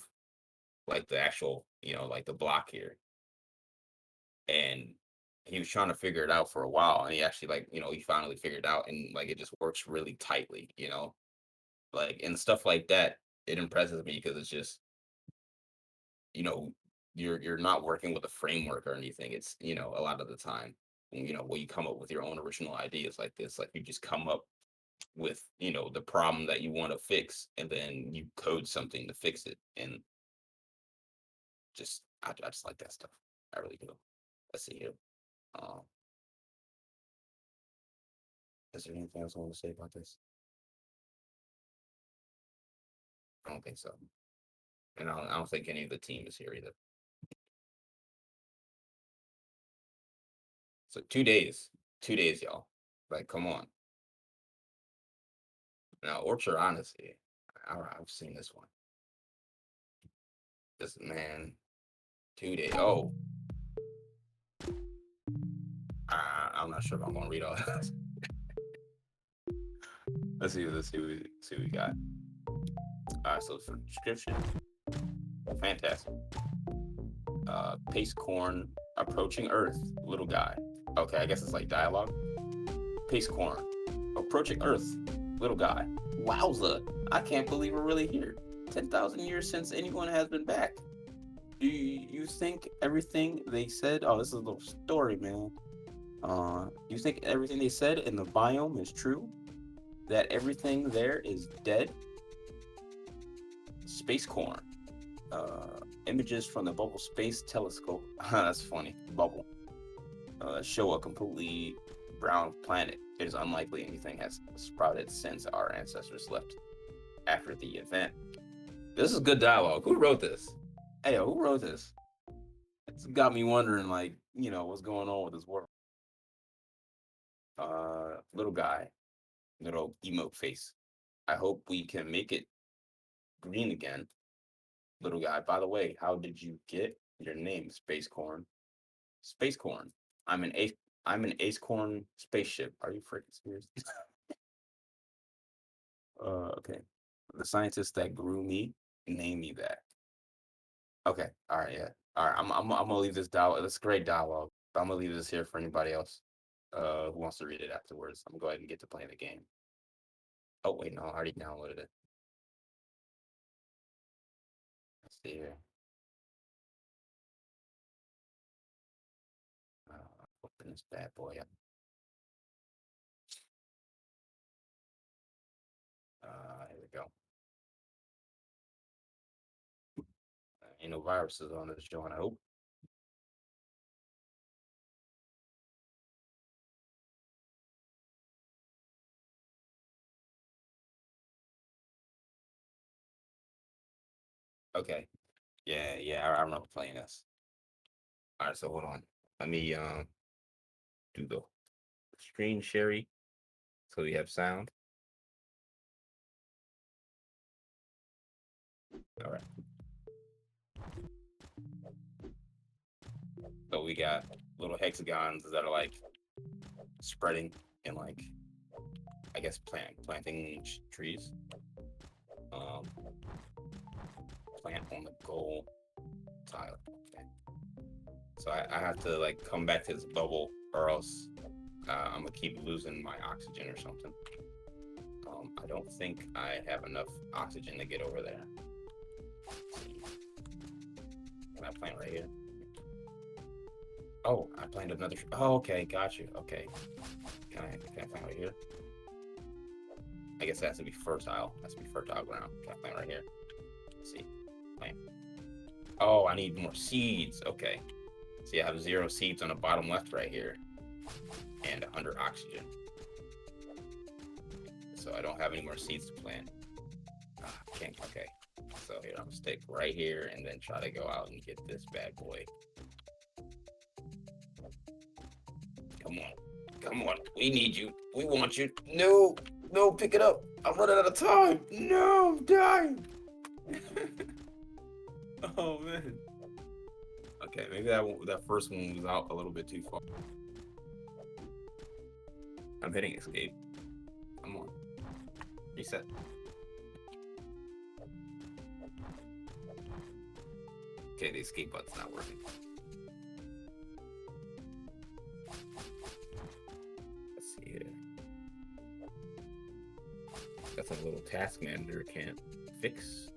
like the actual, like the block here. And he was trying to figure it out for a while. And he actually like, he finally figured it out and like it just works really tightly, like and stuff like that. It impresses me because it's just, you know, you're not working with a framework or anything. It's, a lot of the time, when you come up with your own original ideas like this, like you just come up with the problem that you want to fix and then you code something to fix it and I just like that stuff. I really do. Let's see here. um is there anything else I want to say about this? I don't think so, and I don't think any of the team is here either. So 2 days, 2 days, y'all. Like, come on. Now Orchard Honesty, I've seen this one. This man, 2 days. Oh, I'm not sure if I'm gonna read all that. Let's see what we got. All right, so for description, fantastic. Pace corn approaching Earth, little guy. Okay, I guess it's like dialogue. Pace corn approaching Earth, little guy. Wowza! I can't believe we're really here. 10,000 years since anyone has been back. Do you think everything they said? Oh, this is a little story, man. You think everything they said in the biome is true? That everything there is dead? Space corn. Images from the Bubble Space Telescope. That's funny. Bubble. Show a completely brown planet. It is unlikely anything has sprouted since our ancestors left after the event. This is good dialogue. Who wrote this? Hey, who wrote this? It's got me wondering, like, what's going on with this world. Little guy, little emote face. I hope we can make it green again. Little guy, by the way, how did you get your name, Space Corn? Space Corn. I'm an Acorn spaceship. Are you freaking serious? Okay. The scientist that grew me named me that. Okay. All right. Yeah. All right. I'm gonna leave this dialogue. That's great dialogue. I'm gonna leave this here for anybody else who wants to read it afterwards. I'm gonna go ahead and get to playing the game. Oh wait, no, I already downloaded it. Let's see here. Open this bad boy up. Here we go. Ain't no viruses on this joint, I hope. Okay. Yeah, I remember playing this. All right, so hold on. Let me do the screen sharing so we have sound. All right. So we got little hexagons that are like spreading and like I guess planting trees. Plant on the goal tile. Okay. So I have to like come back to this bubble or else I'm gonna keep losing my oxygen or something. I don't think I have enough oxygen to get over there. Can I plant right here? Oh, I planted another. Oh, okay, got you. Okay. Can I plant right here? I guess it has to be fertile. It has to be fertile ground. Can I plant right here? Let's see. Plant. Oh, I need more seeds. Okay. See, I have 0 seeds on the bottom left right here. And 100 oxygen. So I don't have any more seeds to plant. Can't. Okay. So here, I'm gonna stick right here and then try to go out and get this bad boy. Come on. Come on. We need you. We want you. No. No, pick it up. I'm running out of time. No, I'm dying. Oh, man. Okay, maybe that first one was out a little bit too far. I'm hitting escape. Come on. Reset. Okay, the escape button's not working. Let's see here. That's a little task manager can't fix.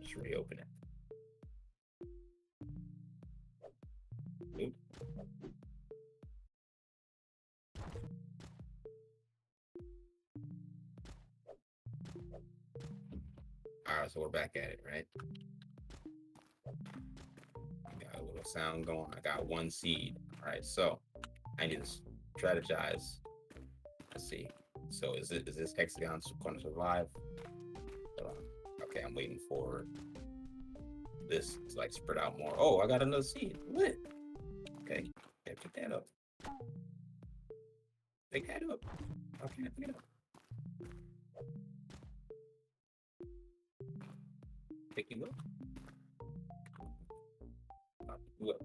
Just reopen it. Oop. Alright, so we're back at it, right? Got a little sound going. I got 1 seed. Alright, so I need to strategize. Let's see. So is this hexagon going to survive? Okay, I'm waiting for this to like spread out more. Oh, I got another seed. Lit. Okay, yeah, pick that up. Pick that up. Okay, pick it up. Pick you up. Pick you up.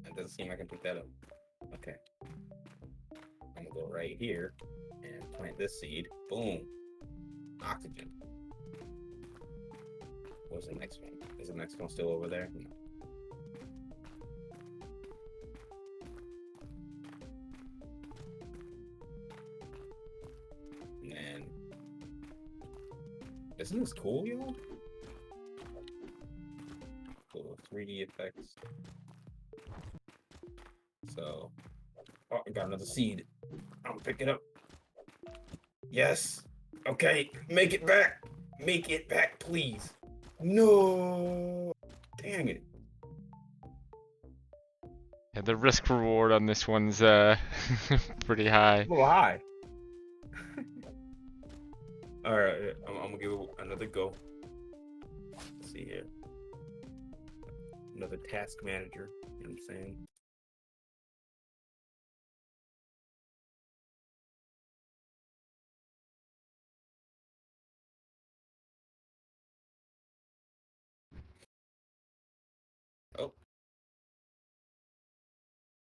It doesn't seem like I can pick that up. Okay. I'm gonna go right here and plant this seed. Boom. Oxygen. What's the next one? Is the next one still over there? No. And isn't this cool, y'all? Cool 3D effects. So, oh, I got another seed. I'm gonna pick it up. Yes. Okay, make it back. Make it back, please. No. Dang it. Yeah, the risk reward on this one's pretty high. A little high. All right, I'm gonna give it another go. Let's see here. Another task manager. You know what I'm saying?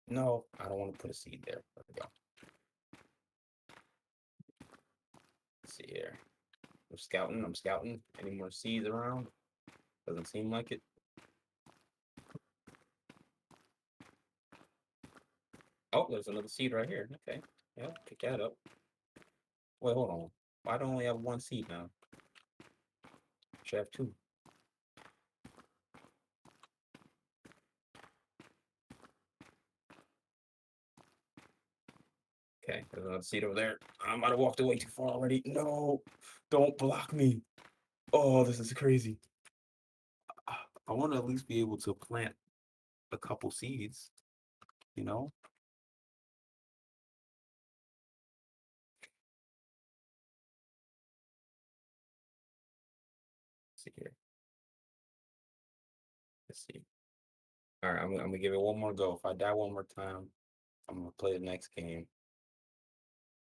No, I don't want to put a seed there. There we go. Let's see here. I'm scouting. Any more seeds around? Doesn't seem like it. Oh, there's another seed right here. Okay. Yeah, pick that up. Wait, hold on. Why do I only have one seed now? Should have two. Okay, there's another seed over there. I might have walked away too far already. No, don't block me. Oh, this is crazy. I want to at least be able to plant a couple seeds, you know? Let's see here. Let's see. All right, I'm gonna give it one more go. If I die one more time, I'm gonna play the next game.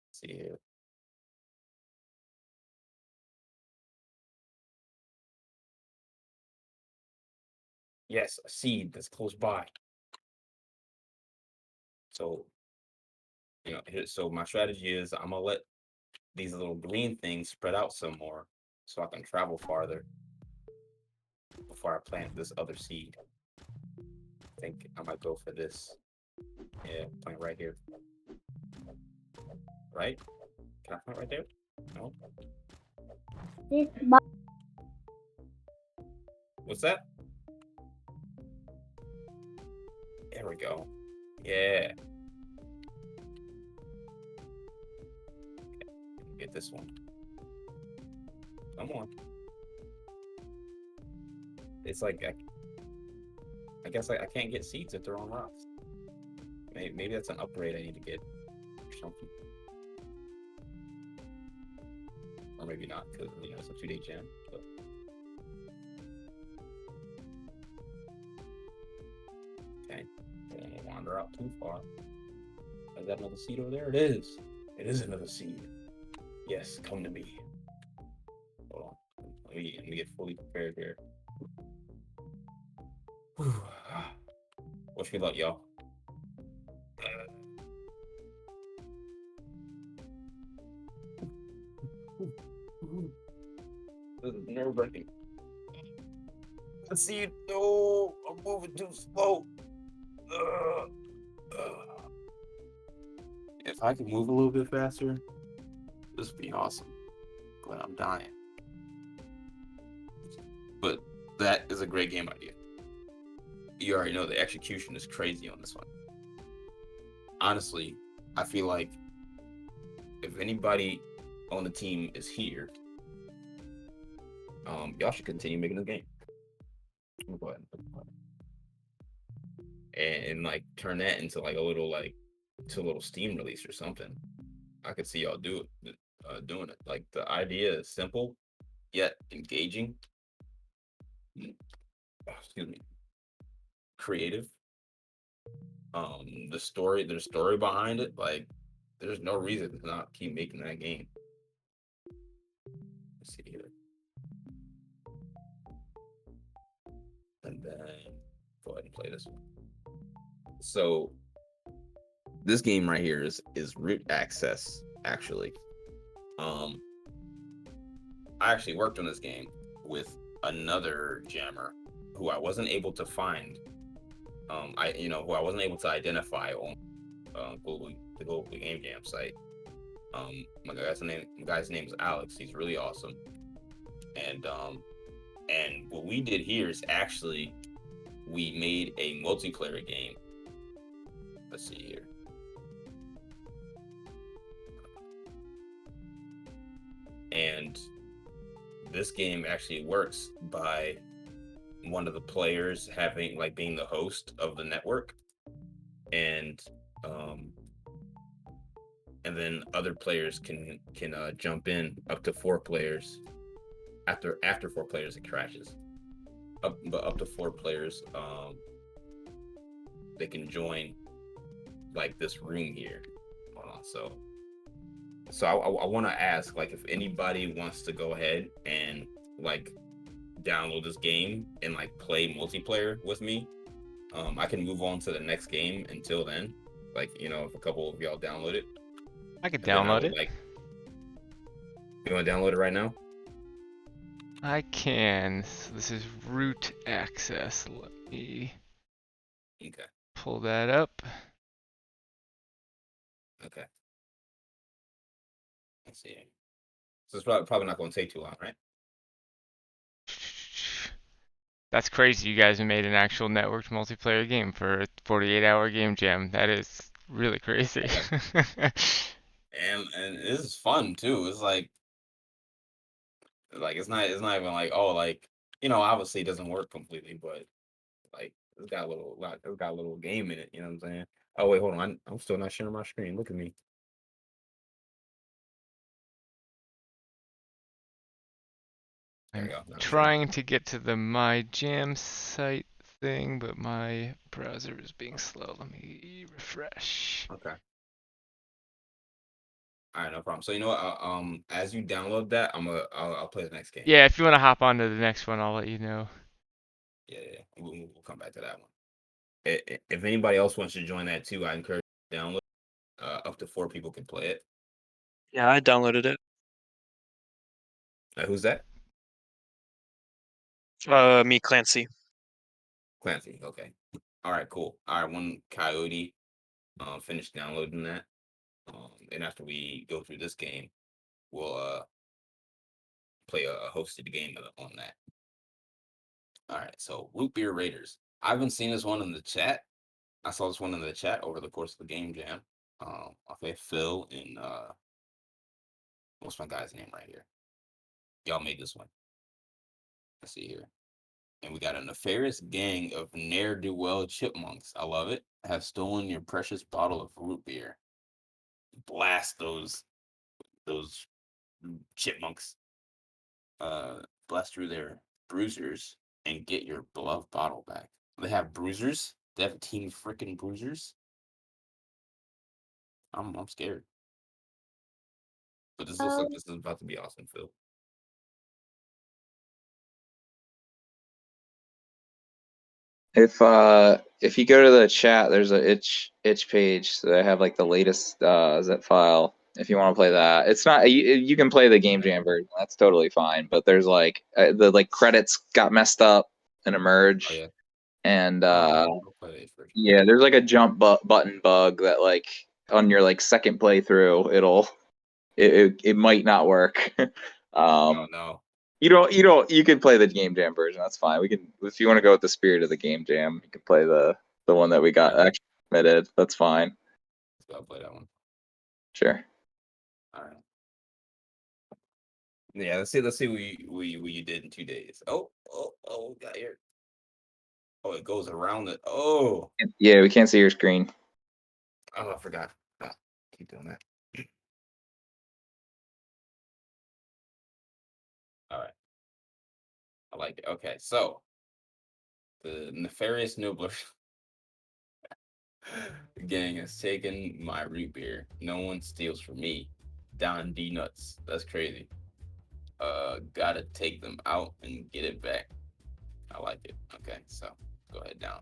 Let's see here. Yes, a seed that's close by. So, so my strategy is I'm gonna let these little green things spread out some more so I can travel farther before I plant this other seed. I think I might go for this. Yeah, plant right here. Right? Can I plant right there? No. What's that? There we go. Yeah. Get this one. Come on. It's like I guess I can't get seeds if they're on rocks. Maybe that's an upgrade I need to get or something. Or maybe not, because it's a 2-day gem. But... Okay. Don't want to wander out too far. Is that another seed over there? It is. It is another seed. Yes, come to me. Hold on. Let me get fully prepared here. Whew. Wish me luck, y'all. This is nerve-wracking. Let's see. No, I'm moving too slow. If I could move a little bit faster, this would be awesome. But I'm dying. But that is a great game idea. You already know the execution is crazy on this one. Honestly, I feel like if anybody on the team is here, y'all should continue making this game. Go ahead. And like turn that into like a little Steam release or something. I could see y'all doing it. Like the idea is simple yet engaging. Excuse me. Creative. There's story behind it. Like there's no reason to not keep making that game. Let's see here. And then go ahead and play this one. So this game right here is root access, actually. I actually worked on this game with another jammer who I wasn't able to find. Who I wasn't able to identify on the Global Game Jam site. My guy's name is Alex. He's really awesome. And what we did here is actually we made a multiplayer game. Let's see here. And this game actually works by one of the players being the host of the network, and then other players can jump in up to 4 players. After 4 players, it crashes. But up to 4 players, they can join like this room here. Hold on, so I want to ask, like, if anybody wants to go ahead and like download this game and like play multiplayer with me, I can move on to the next game until then. Like, if a couple of y'all download it. I could And then I download would, it. like, you want to download it right now? I can. So this is root access. Let me Okay. pull that up. Okay. Let's see. So it's probably not going to take too long, right? That's crazy. You guys have made an actual networked multiplayer game for a 48-hour game jam. That is really crazy. And this is fun too. It's like it's not even like, oh, like, obviously it doesn't work completely, but like it's got a little game in it, you know what I'm saying? Oh wait, hold on. I'm still not sharing my screen. Look at me. There I'm we go. Now I'm trying to get to the My Jam site thing, but my browser is being slow. Let me refresh. sharing. Okay. All right, no problem. So you know what? As you download that, I'll play the next game. Yeah, if you want to hop on to the next one, I'll let you know. Yeah. We'll come back to that one. If anybody else wants to join that too, I encourage you to download. Up to 4 people can play it. Yeah, I downloaded it. Who's that? Me, Clancy. Clancy. Okay. All right. Cool. All right. When Coyote finish downloading that, and after we go through this game, we'll play a hosted game on that. All right. So Root Beer Raiders. I haven't seen this one in the chat. I saw this one in the chat over the course of the game jam. Okay, Phil and what's my guy's name right here? Y'all made this one. Let's see here. And we got a nefarious gang of ne'er-do-well chipmunks. I love it. Have stolen your precious bottle of root beer. Blast those chipmunks. Blast through their bruisers and get your beloved bottle back. They have bruisers. They have team freaking bruisers. I'm scared. But this looks like this is about to be awesome, Phil. If you go to the chat, there's a itch page. So I have like the latest zip file. If you want to play that, it's not you can play the game jam version. That's totally fine. But there's like the like credits got messed up in a merge, Oh yeah. and I'll play the itch version. yeah, there's like a jump button bug that like on your like second playthrough it might not work. Oh no. You can play the game jam version. That's fine. We can, if you want to go with the spirit of the game jam, you can play the one that we got actually submitted. That's fine. So I'll play that one. Sure. All right. Yeah, let's see what you did in 2 days. Oh, got here. Oh, it goes around it. Oh, Yeah, we can't see your screen. I forgot. Keep doing that. All right. I like it. Okay, so the nefarious Nobler gang has taken my root beer. No one steals from me. Don D nuts. That's crazy. Gotta take them out and get it back. I like it. Okay, so go ahead down.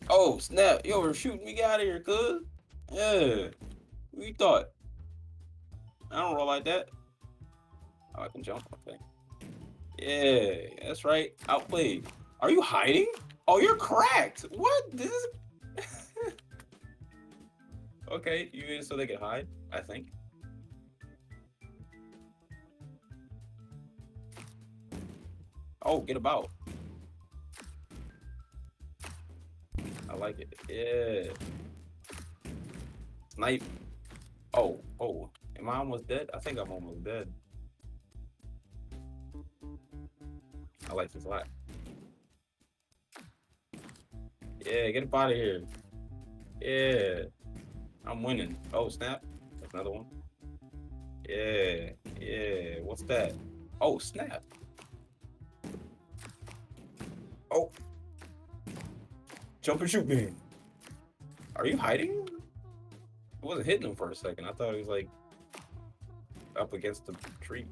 Oh snap! Yo, we're shooting me. Get out of here, cuz. Yeah. What you thought? I don't roll like that. Oh, I can jump. Okay. Yeah, that's right. Outplayed. Are you hiding? Oh, you're cracked. What? This is. Okay, you made it so they could hide, I think. Oh, get about. I like it. Yeah. Snipe. Oh. Am I almost dead? I think I'm almost dead. I like this a lot. Yeah, get up out of here. Yeah. I'm winning. Oh, snap. That's another one. Yeah. What's that? Oh, snap. Oh. Jump and shoot me. Are you hiding? I wasn't hitting him for a second. I thought he was like up against the tree.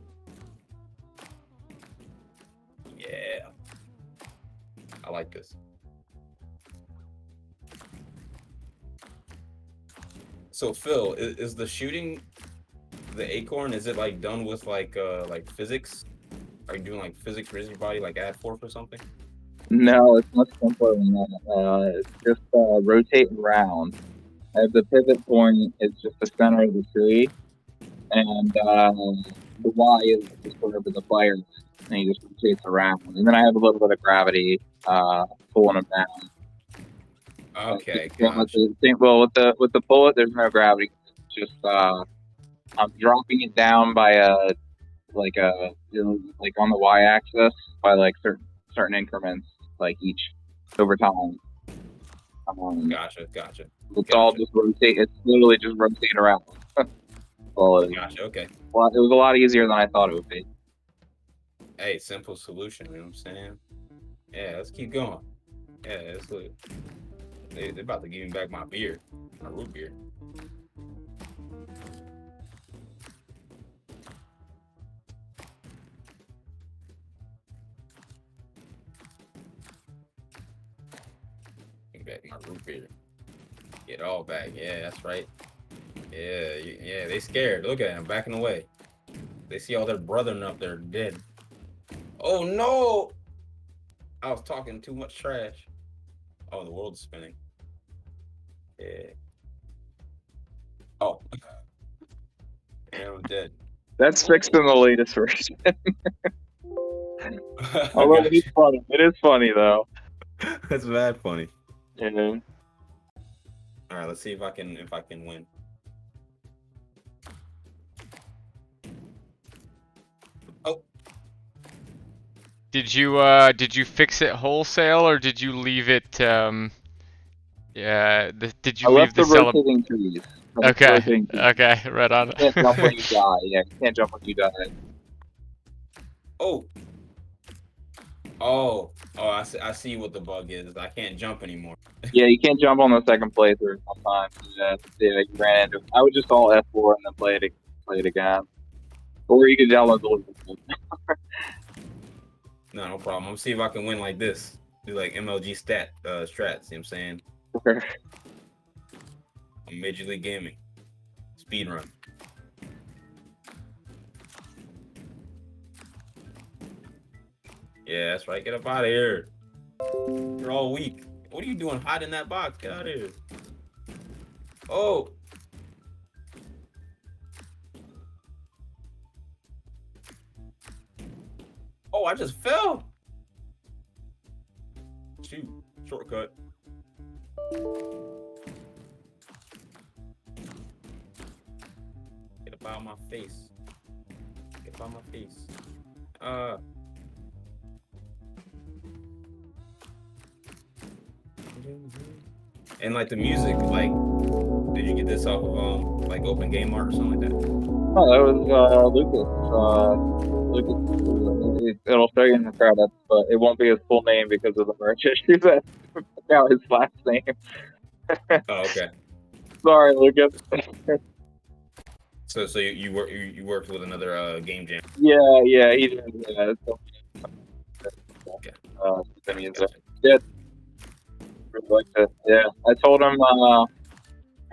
Yeah. I like this. So Phil, is the shooting the Acorn? Is it like done with like physics? Are you doing like physics for your body, like ad force or something? No, it's much simpler than that. It's just rotate around. The pivot point is just the center of the tree, and the Y is just sort of the player, and he just rotates around. And then I have a little bit of gravity pulling him down. Okay, Well, gotcha. with the bullet, there's no gravity. It's just I'm dropping it down by like on the y-axis by like certain increments, like each over time. Gotcha. It's all just rotate. It's literally just rotate around. Gotcha. Okay. Well, it was a lot easier than I thought it would be. Hey, simple solution. You know what I'm saying? Yeah, let's keep going. Yeah, it's good. They're about to give me back my beer, my root beer. Give me back my root beer. Get it all back. Yeah, that's right. Yeah, they scared. Look at them backing away. They see all their brethren up there dead. Oh no! I was talking too much trash. Oh, the world's spinning. Yeah. Oh. Yeah, I'm dead. That's fixed in the latest version. Although it is funny. It is funny though. That's mad funny. Yeah. All right, let's see if I can win. Oh, Did you fix it wholesale or did you leave it? Yeah. Did you I leave left the the celebration? rotating trees. I left the Okay. rotating trees. Okay. Right on. You can't jump when you die. Yeah, you can't jump when you die. oh, I see what the bug is. I can't jump anymore. Yeah, you can't jump on the second playthrough sometimes. Yeah, you ran into it. I would just all F4 and then play it again. Or you could download the little. No problem. I'm gonna see if I can win like this. Do like MLG strats. You know what I'm saying? On Major League Gaming. Speed run. Yeah, that's right. Get up out of here. You're all weak. What are you doing hiding in that box? Get out of here. Oh. Oh, I just fell. Shoot. Shortcut. Get up out of my face. Get up out of my face. And like the music, like, did you get this off of like Open Game Art or something like that? Oh, that was Lucas. It'll show you in the credits, but it won't be his full name because of the merch issue. That's now his last name. Oh, okay. Sorry, Lucas. So you worked with another game jam. Yeah, he did. Yeah, Okay. Yeah. Really liked it. Yeah, I told him we're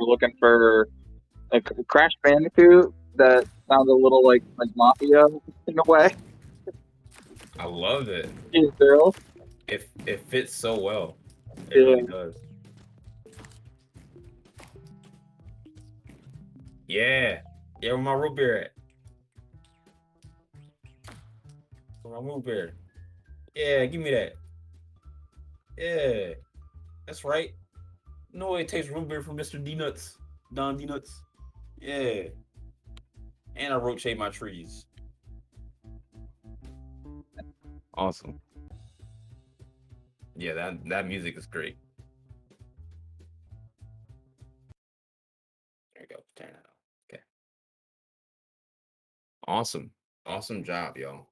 looking for a Crash Bandicoot that sounds a little like Mafia in a way. I love it. Yeah, girl. It fits so well. It really does. Yeah. Yeah, where my root beer at? Where my root beer? Yeah, give me that. Yeah. That's right. No, it tastes root beer from Mr. D-Nuts. Don D-Nuts. Yeah. And I rotate my trees. Awesome. Yeah, that music is great. There we go. Turn it on. Okay. Awesome job, y'all.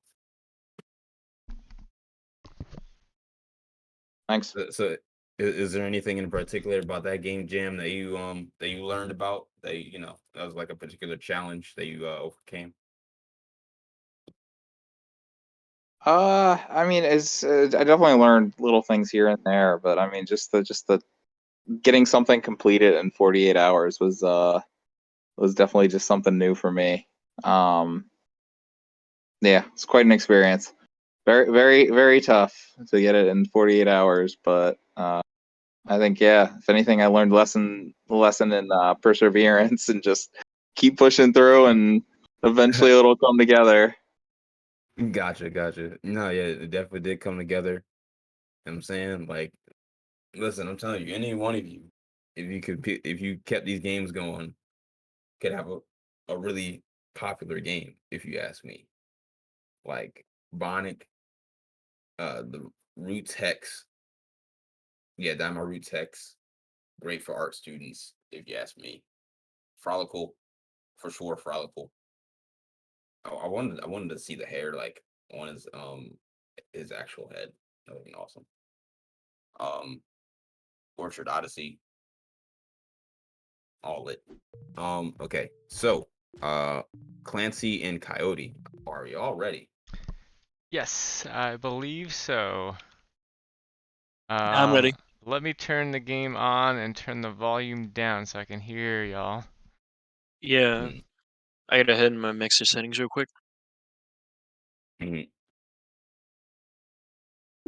Thanks. So is there anything in particular about that game jam that you learned about that that was like a particular challenge that you overcame? I mean, I definitely learned little things here and there, but I mean, just the getting something completed in 48 hours was definitely just something new for me. Yeah, it's quite an experience. Very, very, very tough to get it in 48 hours, but I think, yeah, if anything, I learned lesson in perseverance and just keep pushing through, and eventually it'll come together. Gotcha. No, yeah, it definitely did come together. You know what I'm saying? Like, listen, I'm telling you, any one of you, if you kept these games going, could have a really popular game, if you ask me. Like Bionic, the Roots Hex. Yeah, Dynamo Roots Hex. Great for art students, if you ask me. Frolical, for sure, Frolical. I wanted to see the hair like on his actual head. That would be awesome. Orchard Odyssey. All lit. Okay, so Clancy and Coyote, are y'all ready? Yes, I believe so. I'm ready. Let me turn the game on and turn the volume down so I can hear y'all. Yeah. I gotta head in my mixer settings real quick. Mhm.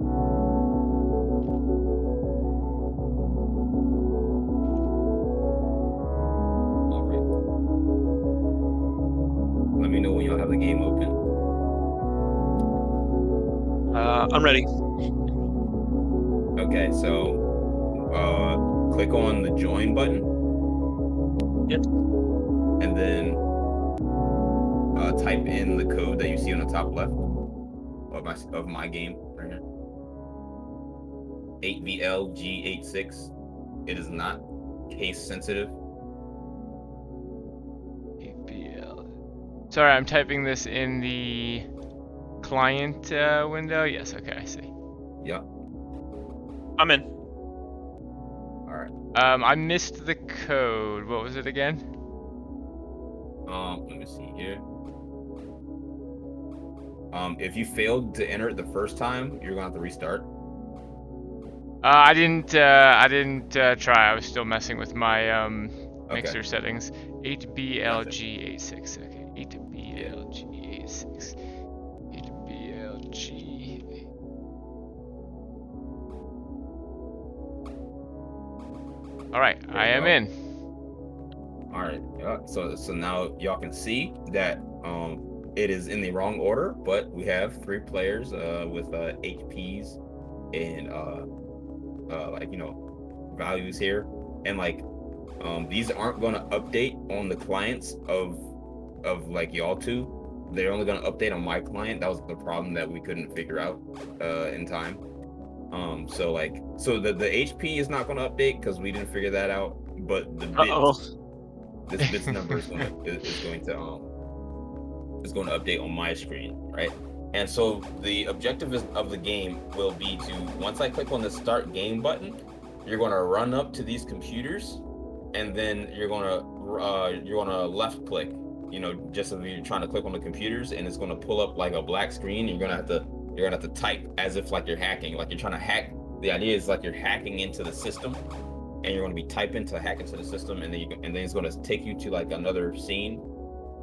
All right. Let me know when y'all have the game open. I'm ready. Okay, so click on the join button. Yep. And then type in the code that you see on the top left of my game right here. 8VLG86. It is not case sensitive. 8BL. Sorry, I'm typing this in the client window. Yes, okay, I see. Yep. I'm in. All right. I missed the code. What was it again? Let me see here. If you failed to enter it the first time, you're gonna have to restart. I didn't try. I was still messing with my mixer settings. 8BLG86. Okay, 8BLG86. 8BLG. All right, I am in. All right. So now y'all can see that it is in the wrong order, but we have 3 players with HPs and like, you know, values here, and like these aren't going to update on the clients of like y'all two. They're only going to update on my client. That was the problem that we couldn't figure out in time. So the HP is not going to update because we didn't figure that out, but the bits number is going to update on my screen, right? And so the objective of the game will be to, once I click on the start game button, you're going to run up to these computers, and then you're going to left click, you know, just as you're trying to click on the computers, and it's going to pull up like a black screen. You're going to have to type as if like you're hacking, like you're trying to hack. The idea is like you're hacking into the system, and you're going to be typing to hack into the system, and then it's going to take you to like another scene,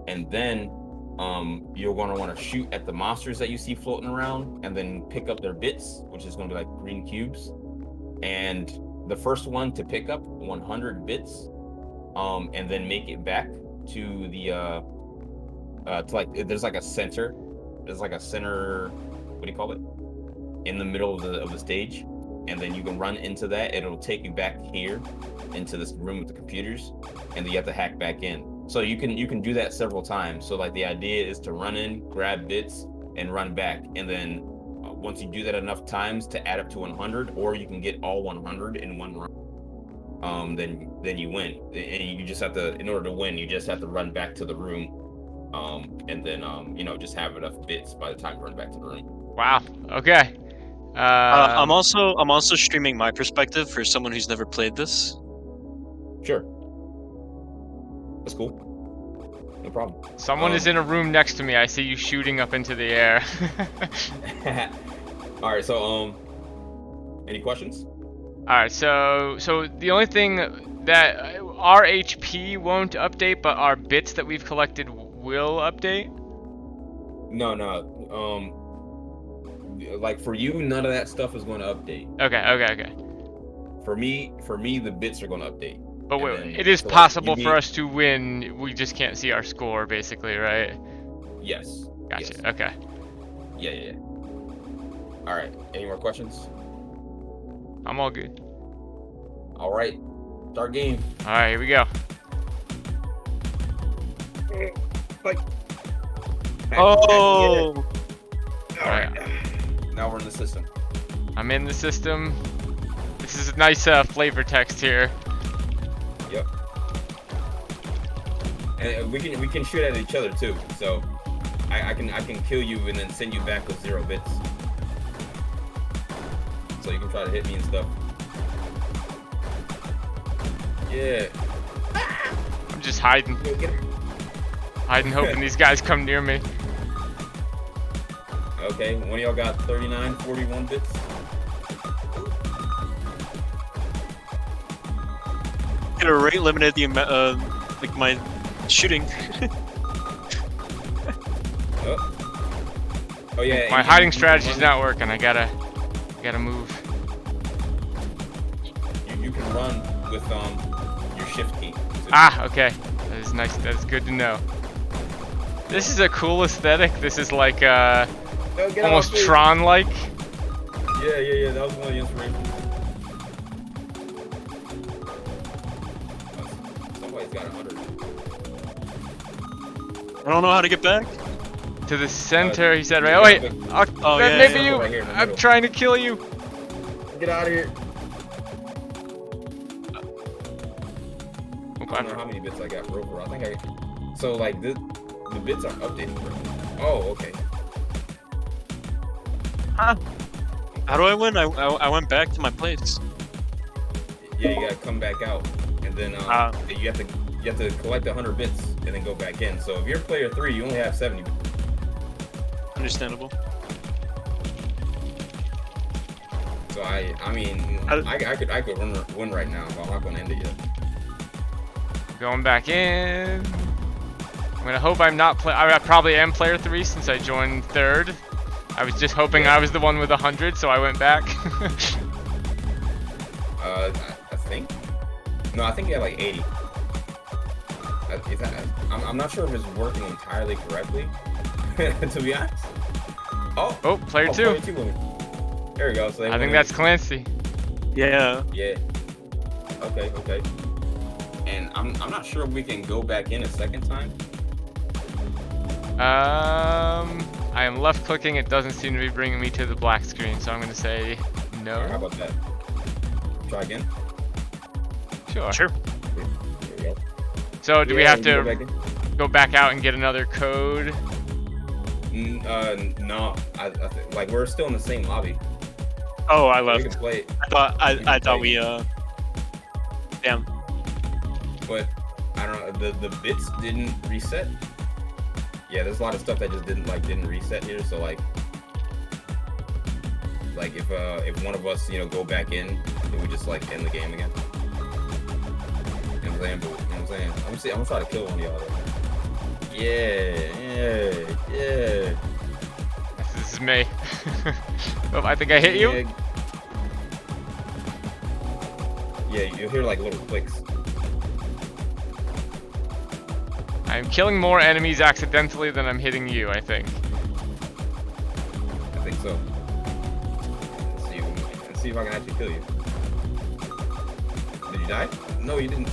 and then you're going to want to shoot at the monsters that you see floating around, and then pick up their bits, which is going to be like green cubes. And the first one to pick up 100 bits, and then make it back to the to like, there's like a center, what do you call it, in the middle of the stage, and then you can run into that. It'll take you back here into this room with the computers, and then you have to hack back in. So you can do that several times. So like the idea is to run in, grab bits, and run back, and then once you do that enough times to add up to 100, or you can get all 100 in one run, then you win. And you just have to, in order to win, you just have to run back to the room, and then you know, just have enough bits by the time you run back to the room. Wow. Okay. I'm also streaming my perspective for someone who's never played this. Sure. That's cool. No problem. Someone is in a room next to me. I see you shooting up into the air. All right. So, any questions? Alright, so the only thing that our HP won't update, but our bits that we've collected will update. No, like for you, none of that stuff is going to update. Okay. For me, the bits are going to update. But And wait, then- it is so, like, possible you for need- us to win. We just can't see our score, basically, right? Yes. Gotcha. Yes. Okay. Yeah. All right. Any more questions? I'm all good. All right. Start game. All right, here we go. Oh, All right. Now we're in the system. I'm in the system. This is a nice flavor text here. Yep. And we can shoot at each other too. So I can kill you and then send you back with 0 bits. So you can try to hit me and stuff. Yeah. I'm just hiding, Go get him. hoping these guys come near me. Okay. One of y'all got 39, 41 bits. could have rate limited the amount, like my shooting. Oh yeah. My and hiding you can strategy's run- not working. I gotta move. You can run with your shift key. So Ah, okay. That is nice. That's good to know. This is a cool aesthetic. This is like Oh, get almost off me. Tron-like. Yeah. That was one of the inspirations. Somebody's got 100. I don't know how to get back. To the center, he said, right? yeah, Oh, wait. but- Oh, yeah, maybe yeah. you. Right here in the I'm middle. trying to kill you. Get out of here. Oh, I don't know how many bits I got real for. I think I. So like the bits are updated. Right? Oh, okay. How do I win? I went back to my place. Yeah, you gotta come back out, and then you have to collect 100 bits and then go back in. So if you're player 3, you only have 70. Understandable. So I mean I could win right now, but I'm not gonna end it yet. Going back in. I'm gonna hope I'm not I probably am player 3 since I joined 3rd. I was just hoping I was the one with 100, so I went back. I think. No, I think you have like 80. I'm not sure if it's working entirely correctly, to be honest. Oh, player 2. Player 2 women. There we go. So they I went think in. that's Clancy. Yeah. Yeah. Okay. And I'm not sure if we can go back in a second time. I am left clicking. It doesn't seem to be bringing me to the black screen, so I'm gonna say no. Alright, how about that? Try again. Sure. Sure. There we go. So do we Yeah, have you can to go back out and get another code? No. I think like we're still in the same lobby. Oh, I We left. can play it, I thought we Damn. but I don't know. The bits didn't reset. Yeah, there's a lot of stuff that just didn't reset here. So like if one of us go back in, then we just like end the game again. You know what I'm saying? But, you know what I'm saying? I'm gonna try to kill one of y'all. Though. Yeah. This is me. Oh, I think I hit you. Yeah, you'll hear like little clicks. I'm killing more enemies accidentally than I'm hitting you, I think. I think so. Let's see if I can actually kill you. Did you die? No, you didn't.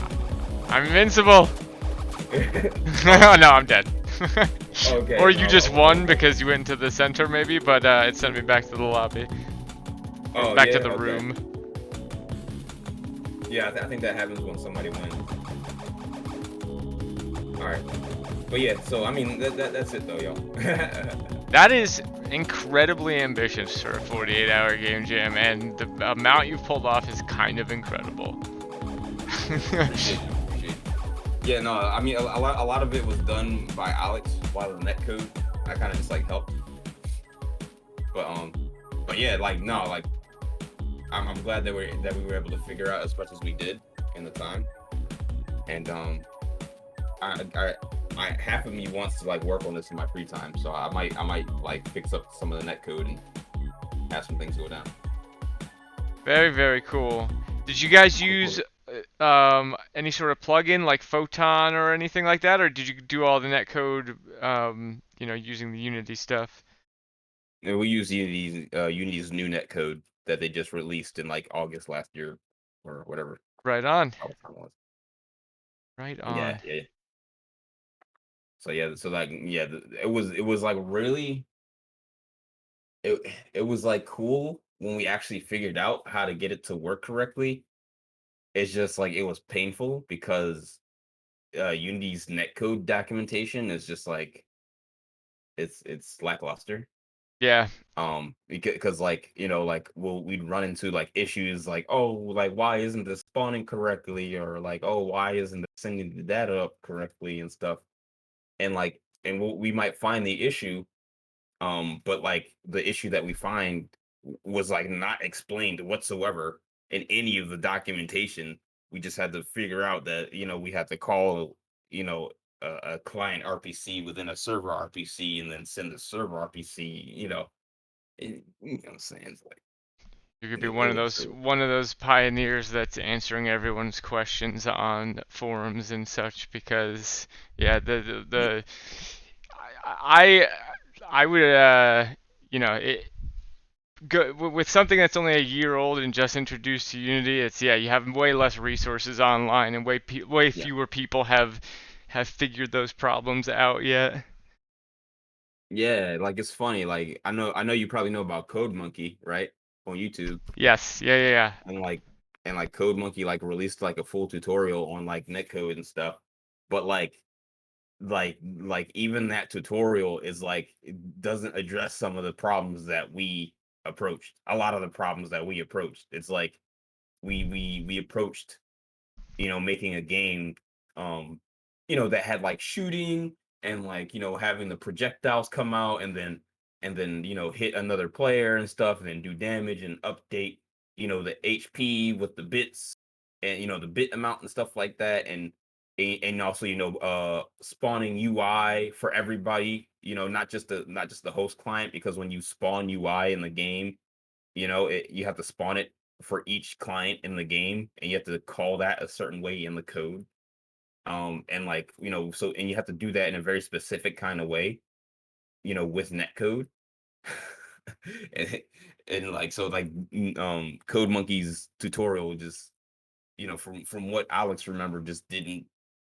I'm invincible. No, I'm dead. Okay. Or you just won okay. because you went into the center, maybe, but it sent me back to the lobby. Oh, Back yeah, to the okay. room. Yeah, I think that happens when somebody wins. Alright. But yeah, so I mean, that's it though, y'all. That is incredibly ambitious for a 48-hour game jam, and the amount you've pulled off is kind of incredible. Appreciate you. Yeah, no, I mean, a lot of it was done by Alex while the netcode. I kind of just like helped. But yeah, like no, like I'm glad that we were able to figure out as much as we did in the time. And I half of me wants to like work on this in my free time, so I might like fix up some of the netcode and have some things go down. Very, very cool. Did you guys use any sort of plugin like Photon or anything like that, or did you do all the netcode, you know, using the Unity stuff? And we use Unity's new netcode that they just released in like August last year or whatever. Right on. Time was. Right on. Yeah. So yeah, so like yeah, it was like really. It was like cool when we actually figured out how to get it to work correctly. It's just like it was painful because Unity's netcode documentation is just like it's lackluster. Yeah. Because like, you know, like we'd run into like issues like, oh, like why isn't this spawning correctly, or like, oh, why isn't it sending the data up correctly and stuff. And like, and we might find the issue, but like the issue that we find was like not explained whatsoever in any of the documentation. We just had to figure out that, you know, we had to call, you know, a client RPC within a server RPC and then send the server RPC, you know. You know what I'm saying? It's like, You could be one of those pioneers that's answering everyone's questions on forums and such, because yeah, I would you know, with something that's only a year old and just introduced to Unity, it's you have way less resources online and way fewer people have figured those problems out yet. Yeah, like it's funny. Like I know you probably know about CodeMonkey, right? On YouTube. Yes. Yeah. And like CodeMonkey like released like a full tutorial on like netcode and stuff. But like even that tutorial is like, it doesn't address some of the problems that we approached. A lot of the problems that we approached. It's like we approached, you know, making a game you know, that had like shooting and like, you know, having the projectiles come out and then you know, hit another player and stuff and then do damage and update, you know, the HP with the bits and, you know, the bit amount and stuff like that. And also, you know, spawning UI for everybody, you know, not just the host client, because when you spawn UI in the game, you know, you have to spawn it for each client in the game, and you have to call that a certain way in the code. And like, you know, so, and you have to do that in a very specific kind of way, you know, with netcode. and like, so like, CodeMonkey's tutorial just, you know, from what Alex remembered, just didn't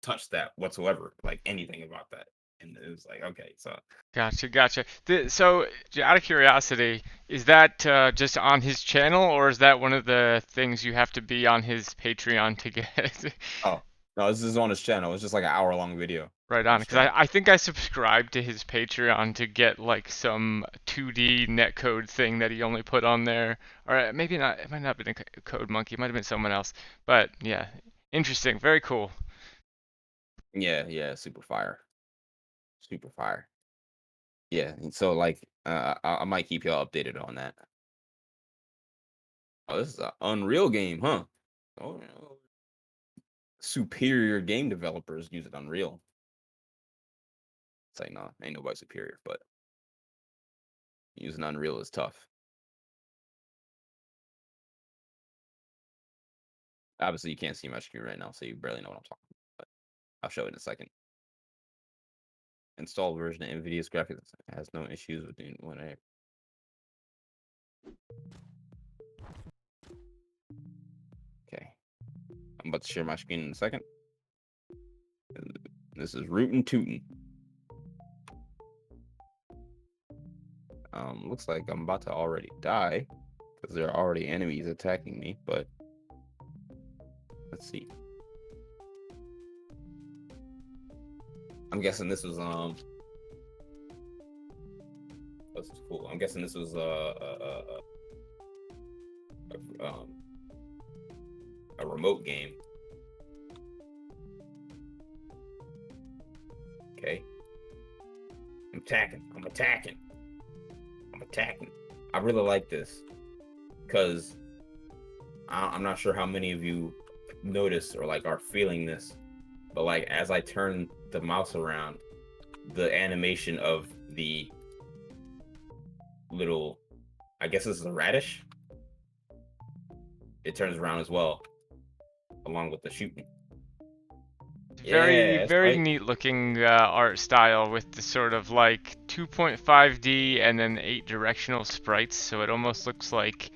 touch that whatsoever, like anything about that. And it was like, okay, so Gotcha. So, out of curiosity, is that just on his channel, or is that one of the things you have to be on his Patreon to get? oh no, this is on his channel. It's just like an hour-long video. Right on, because I think I subscribed to his Patreon to get like some 2D netcode thing that he only put on there, or maybe not. It might not have been a CodeMonkey. It might have been someone else. But yeah, interesting. Very cool. Yeah, super fire. Yeah, and so like, I might keep y'all updated on that. Oh, this is an Unreal game, huh? Oh, no. Superior game developers use it Unreal. It's like, no, ain't nobody superior, but using Unreal is tough. Obviously, you can't see my screen right now, so you barely know what I'm talking about, but I'll show it in a second. Installed version of NVIDIA's graphics has no issues with doing whatever. Okay. I'm about to share my screen in a second. This is rootin' tootin'. Looks like I'm about to already die because there are already enemies attacking me, but let's see. I'm guessing this was this is cool. I'm guessing this was a remote game. Okay. I'm attacking. I really like this because I'm not sure how many of you noticed or like are feeling this, but like as I turn the mouse around, the animation of the little, I guess this is a radish. It turns around as well, along with the shooting. Very, Yeah, that's very right. neat looking art style with the sort of like 2.5D and then 8 directional sprites. So it almost looks like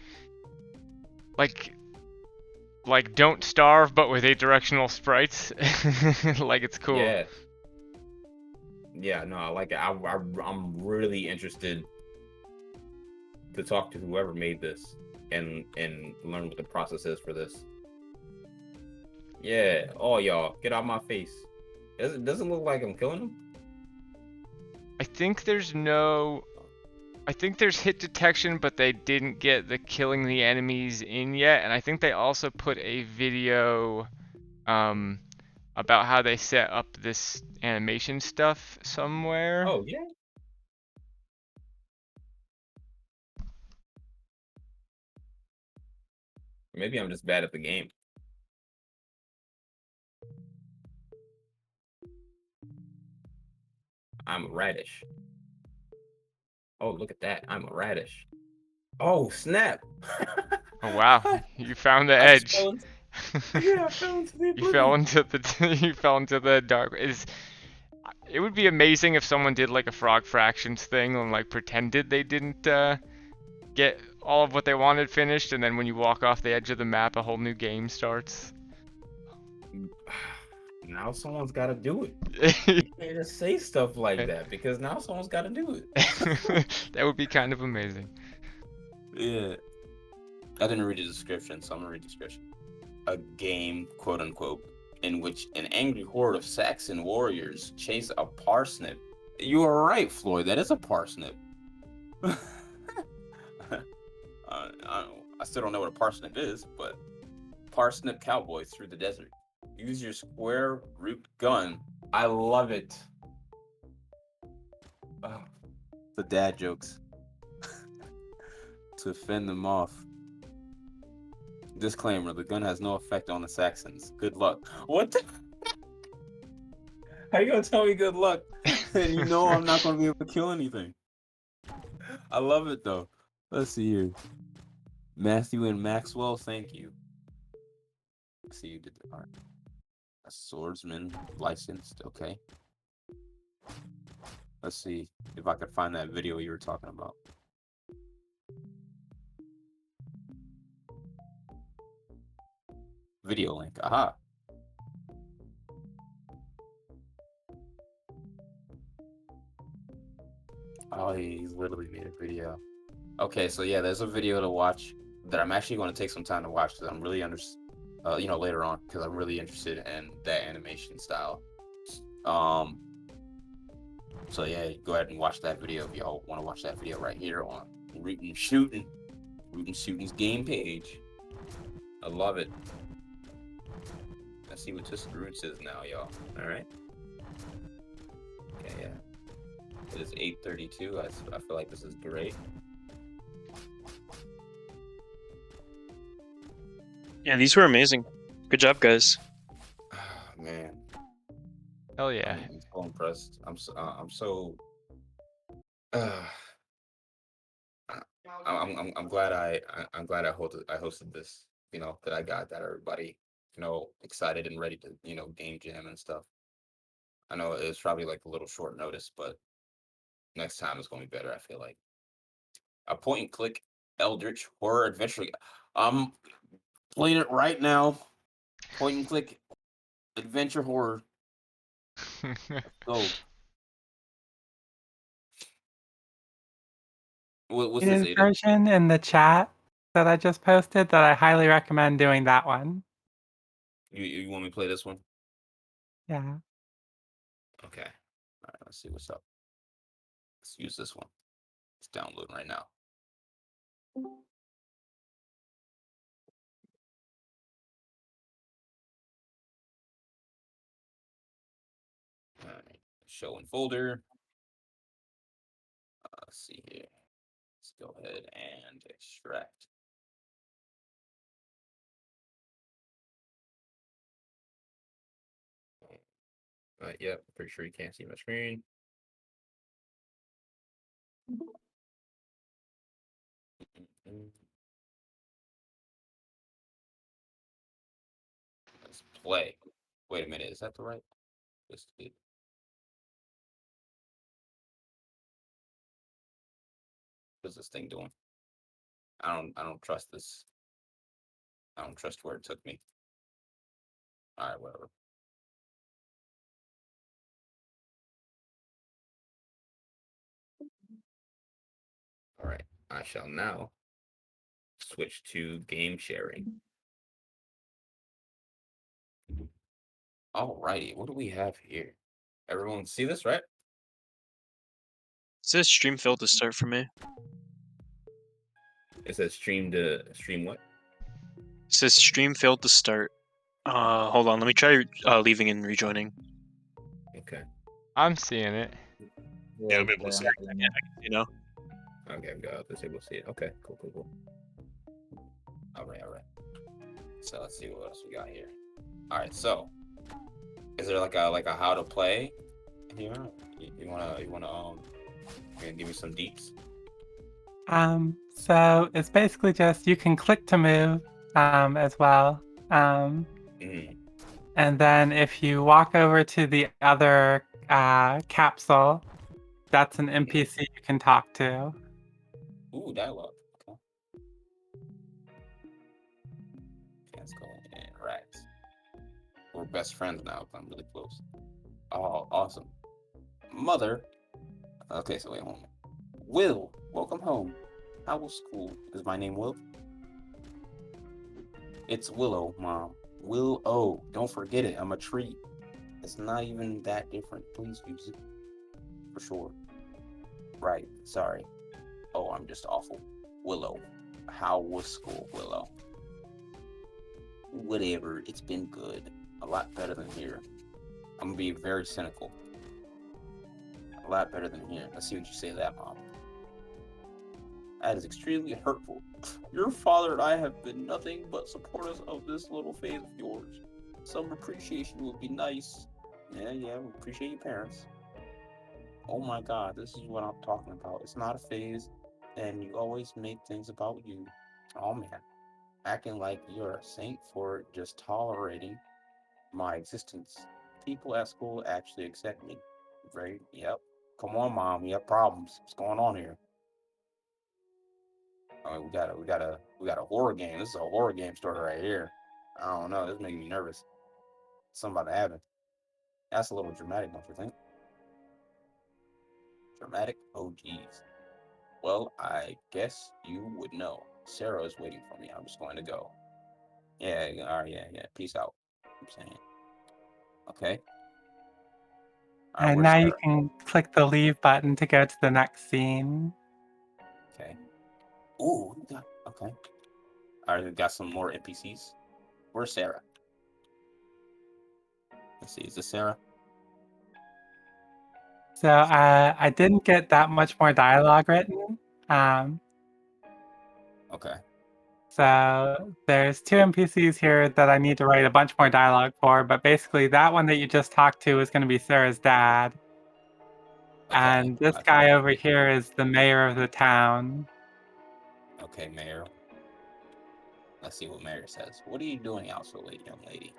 Don't Starve, but with 8 directional sprites. Like it's cool. Yeah. Yeah, no, I like it. I'm really interested to talk to whoever made this and learn what the process is for this. Yeah. Oh, y'all, get out my face. Doesn't look like I'm killing him. I think there's hit detection, but they didn't get the killing the enemies in yet. And I think they also put a video about how they set up this animation stuff somewhere. Oh, yeah. Maybe I'm just bad at the game. I'm a radish. Oh, look at that. I'm a radish. Oh, snap. Oh wow, you found the I just edge. fell into- yeah, I fell into the You fell oblivion. into the you fell into the dark. It would be amazing if someone did like a Frog Fractions thing and like pretended they didn't get all of what they wanted finished, and then when you walk off the edge of the map, a whole new game starts. Now someone's got to do it. You can't just say stuff like that because now someone's got to do it. That would be kind of amazing. Yeah. I didn't read the description, so I'm gonna read the description. A game, quote unquote, in which an angry horde of Saxon warriors chase a parsnip. You are right, Floyd. That is a parsnip. I still don't know what a parsnip is, but parsnip cowboys through the desert. Use your square root gun. I love it. Oh, the dad jokes. To fend them off. Disclaimer, the gun has no effect on the Saxons. Good luck. What the? How you gonna tell me good luck? And you know I'm not gonna be able to kill anything. I love it though. Let's see here. Matthew and Maxwell, thank you. Let's see, you did the art. A swordsman licensed, okay. Let's see if I could find that video you were talking about. Video link, aha. Oh, he's literally made a video. Okay, so yeah, there's a video to watch that I'm actually going to take some time to watch because I'm really later on because I'm really interested in that animation style. So yeah, go ahead and watch that video if y'all want to watch that video right here on Rootin' Shootin's game page. I love it. Let's see what this Roots is now, y'all. All right. Okay, yeah. It is 8:32. I feel like this is great. Yeah, these were amazing. Good job, guys. Man. Hell yeah. I'm so impressed. I'm glad I'm glad I hosted this. You know, that I got everybody excited and ready to game jam and stuff. I know it's probably like a little short notice, but next time is going to be better. I feel like a point and click Eldritch horror adventure. I'm playing it right now. Point and click adventure horror. Let's go. What's this, Aiden? Version in the chat that I just posted that I highly recommend doing that one. You want me to play this one? Yeah. Okay. All right, let's see what's up. Let's use this one. It's downloading right now. All right. Show and folder. Let's see here. Let's go ahead and extract. Yep, pretty sure you can't see my screen. Let's play. Wait a minute, is that the right? This is it. What's this thing doing? I don't trust this. I don't trust where it took me. All right, whatever. All right, I shall now switch to game sharing. All righty, what do we have here? Everyone see this, right? It says stream failed to start for me. It says stream what? It says stream failed to start. Hold on, let me try leaving and rejoining. Okay. I'm seeing it. Yeah, I'm able to see it. You know. Okay, we got disable see it. Okay, cool. All right. So let's see what else we got here. All right, so is there like a how to play here? You wanna give me some deets? So it's basically just you can click to move as well. And then if you walk over to the other capsule, that's an NPC you can talk to. Ooh, dialogue. Okay. Let's go and interact. We're best friends now. I'm really close. Oh, awesome. Mother. Okay, so wait, hold on. Will, welcome home. How was school? Is my name Will? It's Willow, Mom. Will-O. Don't forget it. I'm a tree. It's not even that different. Please use it. For sure. Right. Sorry. Oh, I'm just awful. Willow. How was school, Willow? Whatever. It's been good. A lot better than here. I'm gonna be very cynical. A lot better than here. Let's see what you say to that, Mom. That is extremely hurtful. Your father and I have been nothing but supporters of this little phase of yours. Some appreciation would be nice. Yeah, we appreciate your parents. Oh my God, this is what I'm talking about. It's not a phase, and you always make things about you. Oh man, acting like you're a saint for just tolerating my existence. People at school actually accept me. Yep. Come on, Mom, we have problems. What's going on here? I mean, we got a horror game. This is a horror game story right here. I don't know. This is making me nervous. Something about to happen. That's a little dramatic, don't you think? Dramatic? Oh, geez. Well, I guess you would know. Sarah is waiting for me. I'm just going to go. Yeah, all right, yeah. Peace out. I'm saying. Okay. All right, And where's now you Sarah? can click the leave button to go to the next scene. Okay. Ooh, okay. All right, we got some more NPCs. Where's Sarah? Let's see, is this Sarah? So I didn't get that much more dialogue written. Okay. So there's two NPCs here that I need to write a bunch more dialogue for, but basically that one that you just talked to is going to be Sarah's dad. Okay. And this guy over here is the mayor of the town. Okay, Mayor. Let's see what Mayor says. What are you doing out so late, young lady?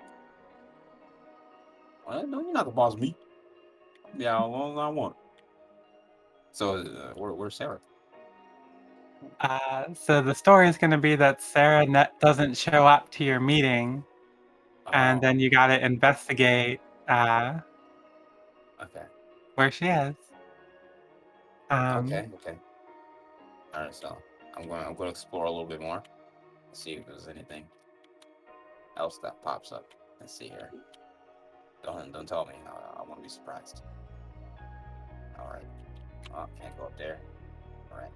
Well, no, you're not gonna boss me. Yeah, how long as I want. So, where's Sarah? So the story is going to be that Sarah doesn't show up to your meeting, and then you got to investigate Okay. where she is. Okay. All right, so I'm gonna explore a little bit more. See if there's anything else that pops up. Let's see here. Don't tell me. I want to be surprised. All right. Oh, can't go up there. All right.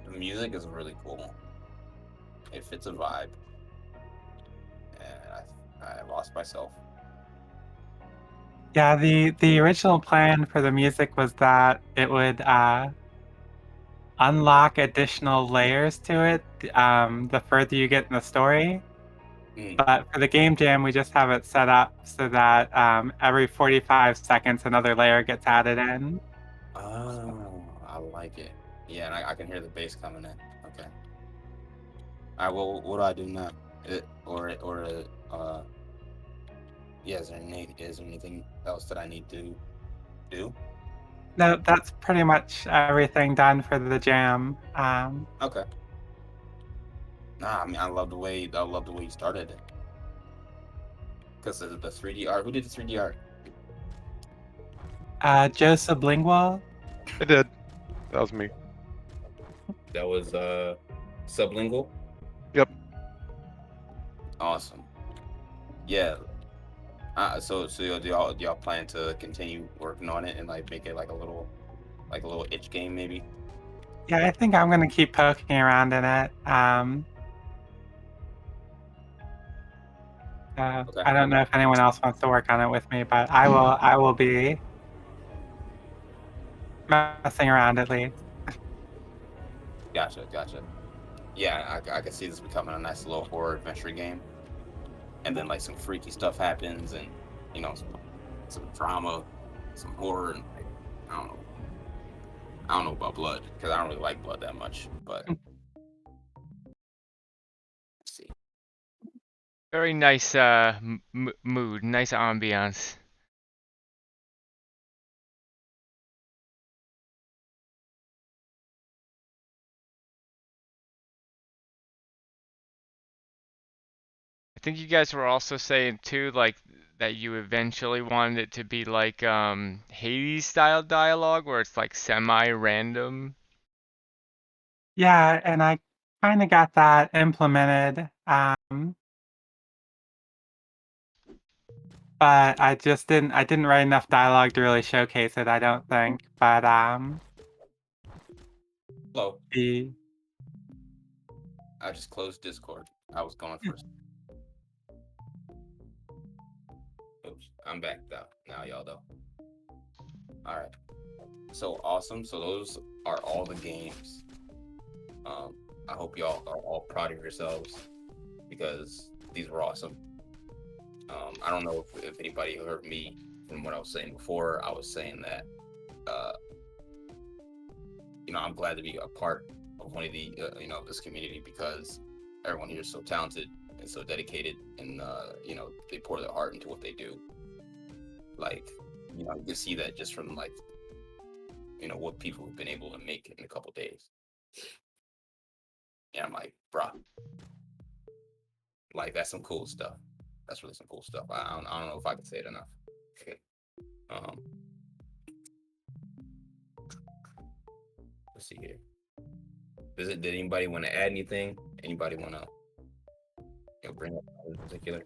The music is really cool. It fits a vibe. And I lost myself. Yeah, the original plan for the music was that it would unlock additional layers to it the further you get in the story. But for the game jam, we just have it set up so that every 45 seconds another layer gets added in. Oh, I like it. Yeah, and I can hear the bass coming in. Okay. All right. Well, what do I do now? Yeah. Is there anything else that I need to do? No, that's pretty much everything done for the jam. Okay. Nah, I mean, I love the way you started it. Because of the 3D art. Who did the 3D art? Joe Sublingual. I did. That was me. That was Sublingual. Yep. Awesome. Yeah. So do y'all plan to continue working on it and like make it like a little itch game maybe? Yeah, I think I'm gonna keep poking around in it. Okay. I don't know if anyone else wants to work on it with me, but I will be messing around at least. Gotcha. Yeah, I can see this becoming a nice little horror adventure game. And then like some freaky stuff happens, and you know, some drama, some horror, and like, I don't know about blood because I don't really like blood that much. But let's see. Very nice mood, nice ambiance. I think you guys were also saying too, like that you eventually wanted it to be like Hades style dialogue where it's like semi-random. Yeah, and I kind of got that implemented. But I didn't write enough dialogue to really showcase it, I don't think. But Hello. the I just closed Discord. I was going first. Oops, I'm back though. Now y'all know. All right. So awesome. So those are all the games. I hope y'all are all proud of yourselves because these were awesome. I don't know if anybody heard me from what I was saying before. I was saying that, I'm glad to be a part of one of the, this community because everyone here is so talented and so dedicated, and they pour their heart into what they do. Like, you can see that just from like, what people have been able to make in a couple days. And I'm like, bruh, like that's some cool stuff. That's really some cool stuff. I don't know if I can say it enough. Okay. Let's see here. Did anybody want to add anything? Anybody want to bring up in particular?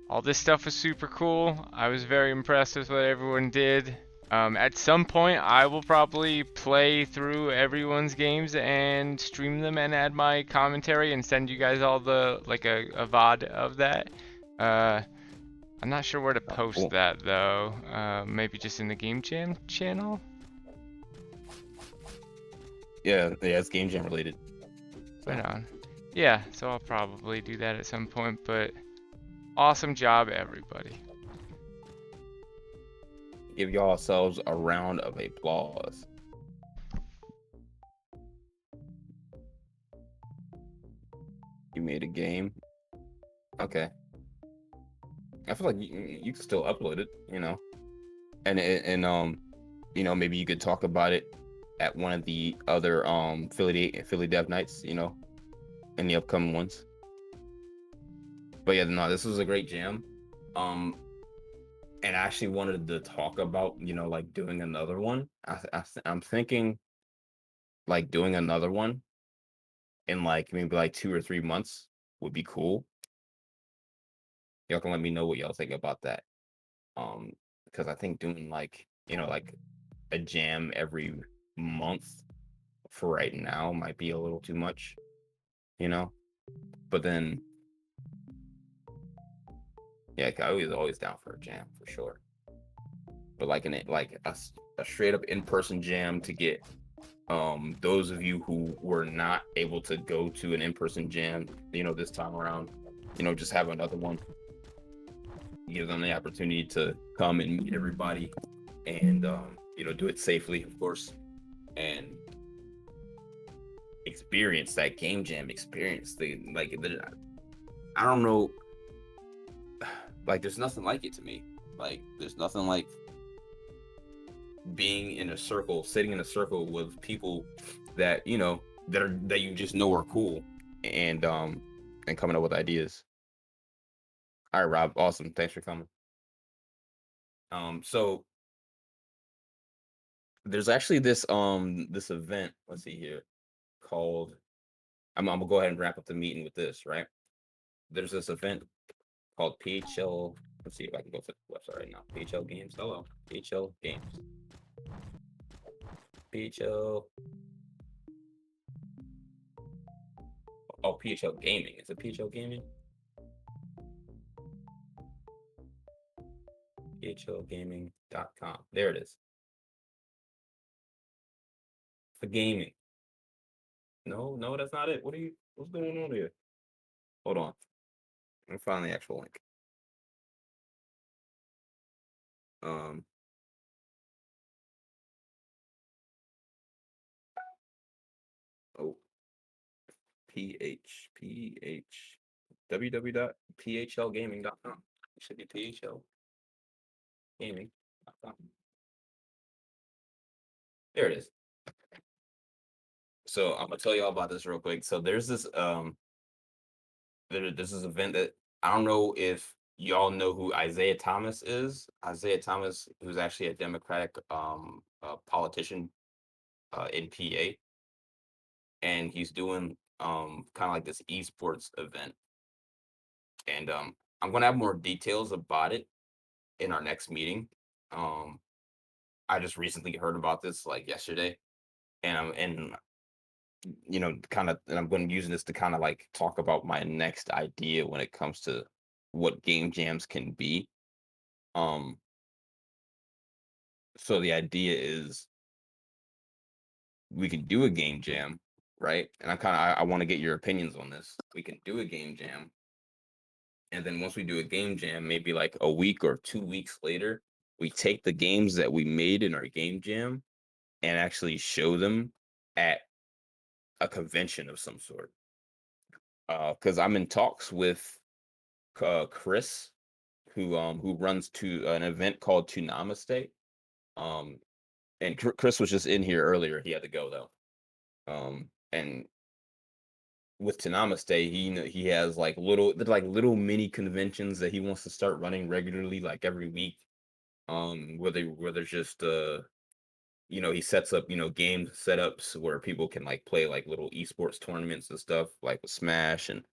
All this stuff was super cool. I was very impressed with what everyone did. At some point, I will probably play through everyone's games and stream them and add my commentary and send you guys all the like a VOD of that. I'm not sure where to post that though. Maybe just in the Game Jam channel. Yeah, it's Game Jam related. Right on. Yeah, so I'll probably do that at some point. But awesome job, everybody. Give yourselves a round of applause. You made a game. Okay. I feel like you can still upload it, and maybe you could talk about it at one of the other Philly Dev Nights, in the upcoming ones. But yeah, no, this was a great jam. And I actually wanted to talk about, like doing another one. I'm thinking like doing another one in like maybe like 2 or 3 months would be cool. Y'all can let me know what y'all think about that. Because I think doing like, like a jam every month for right now might be a little too much, but then yeah, I was always down for a jam for sure. But like a straight up in-person jam to get those of you who were not able to go to an in-person jam, this time around, just have another one. Give them the opportunity to come and meet everybody, and do it safely, of course, and experience that game jam experience. I don't know, like there's nothing like it to me. Like there's nothing like being in a circle, sitting in a circle with people that that you just know are cool, and coming up with ideas. All right, Rob, awesome, thanks for coming. So there's actually this event, let's see here, called, I'm gonna go ahead and wrap up the meeting with this, right? There's this event called PHL. Let's see if I can go to the website right now. PHL Games. Hello, PHL Games. PHL. Oh, PHL Gaming. Is it PHL Gaming? PHLgaming.com. There it is. For gaming. No, that's not it. What's going on here? Hold on. Let me find the actual link. www.phlgaming.com. It should be phlgaming.com. There it is. So I'm gonna tell you all about this real quick. So there's this this is event that I don't know if y'all know who Isaiah Thomas is. Isaiah Thomas, who's actually a Democratic politician in PA, and he's doing kind of like this esports event. And I'm gonna have more details about it in our next meeting. I just recently heard about this like yesterday, and I'm going to use this to kind of like talk about my next idea when it comes to what game jams can be. So the idea is we can do a game jam, right? And I want to get your opinions on this. We can do a game jam, and then once we do a game jam, maybe like a week or 2 weeks later, we take the games that we made in our game jam and actually show them at a convention of some sort. Because I'm in talks with Chris, who runs to an event called Tunamaste. And Chris was just in here earlier. He had to go though. And with Tunamaste, he has like little mini conventions that he wants to start running regularly, like every week. Where there's just he sets up game setups where people can like play like little esports tournaments and stuff, like with Smash and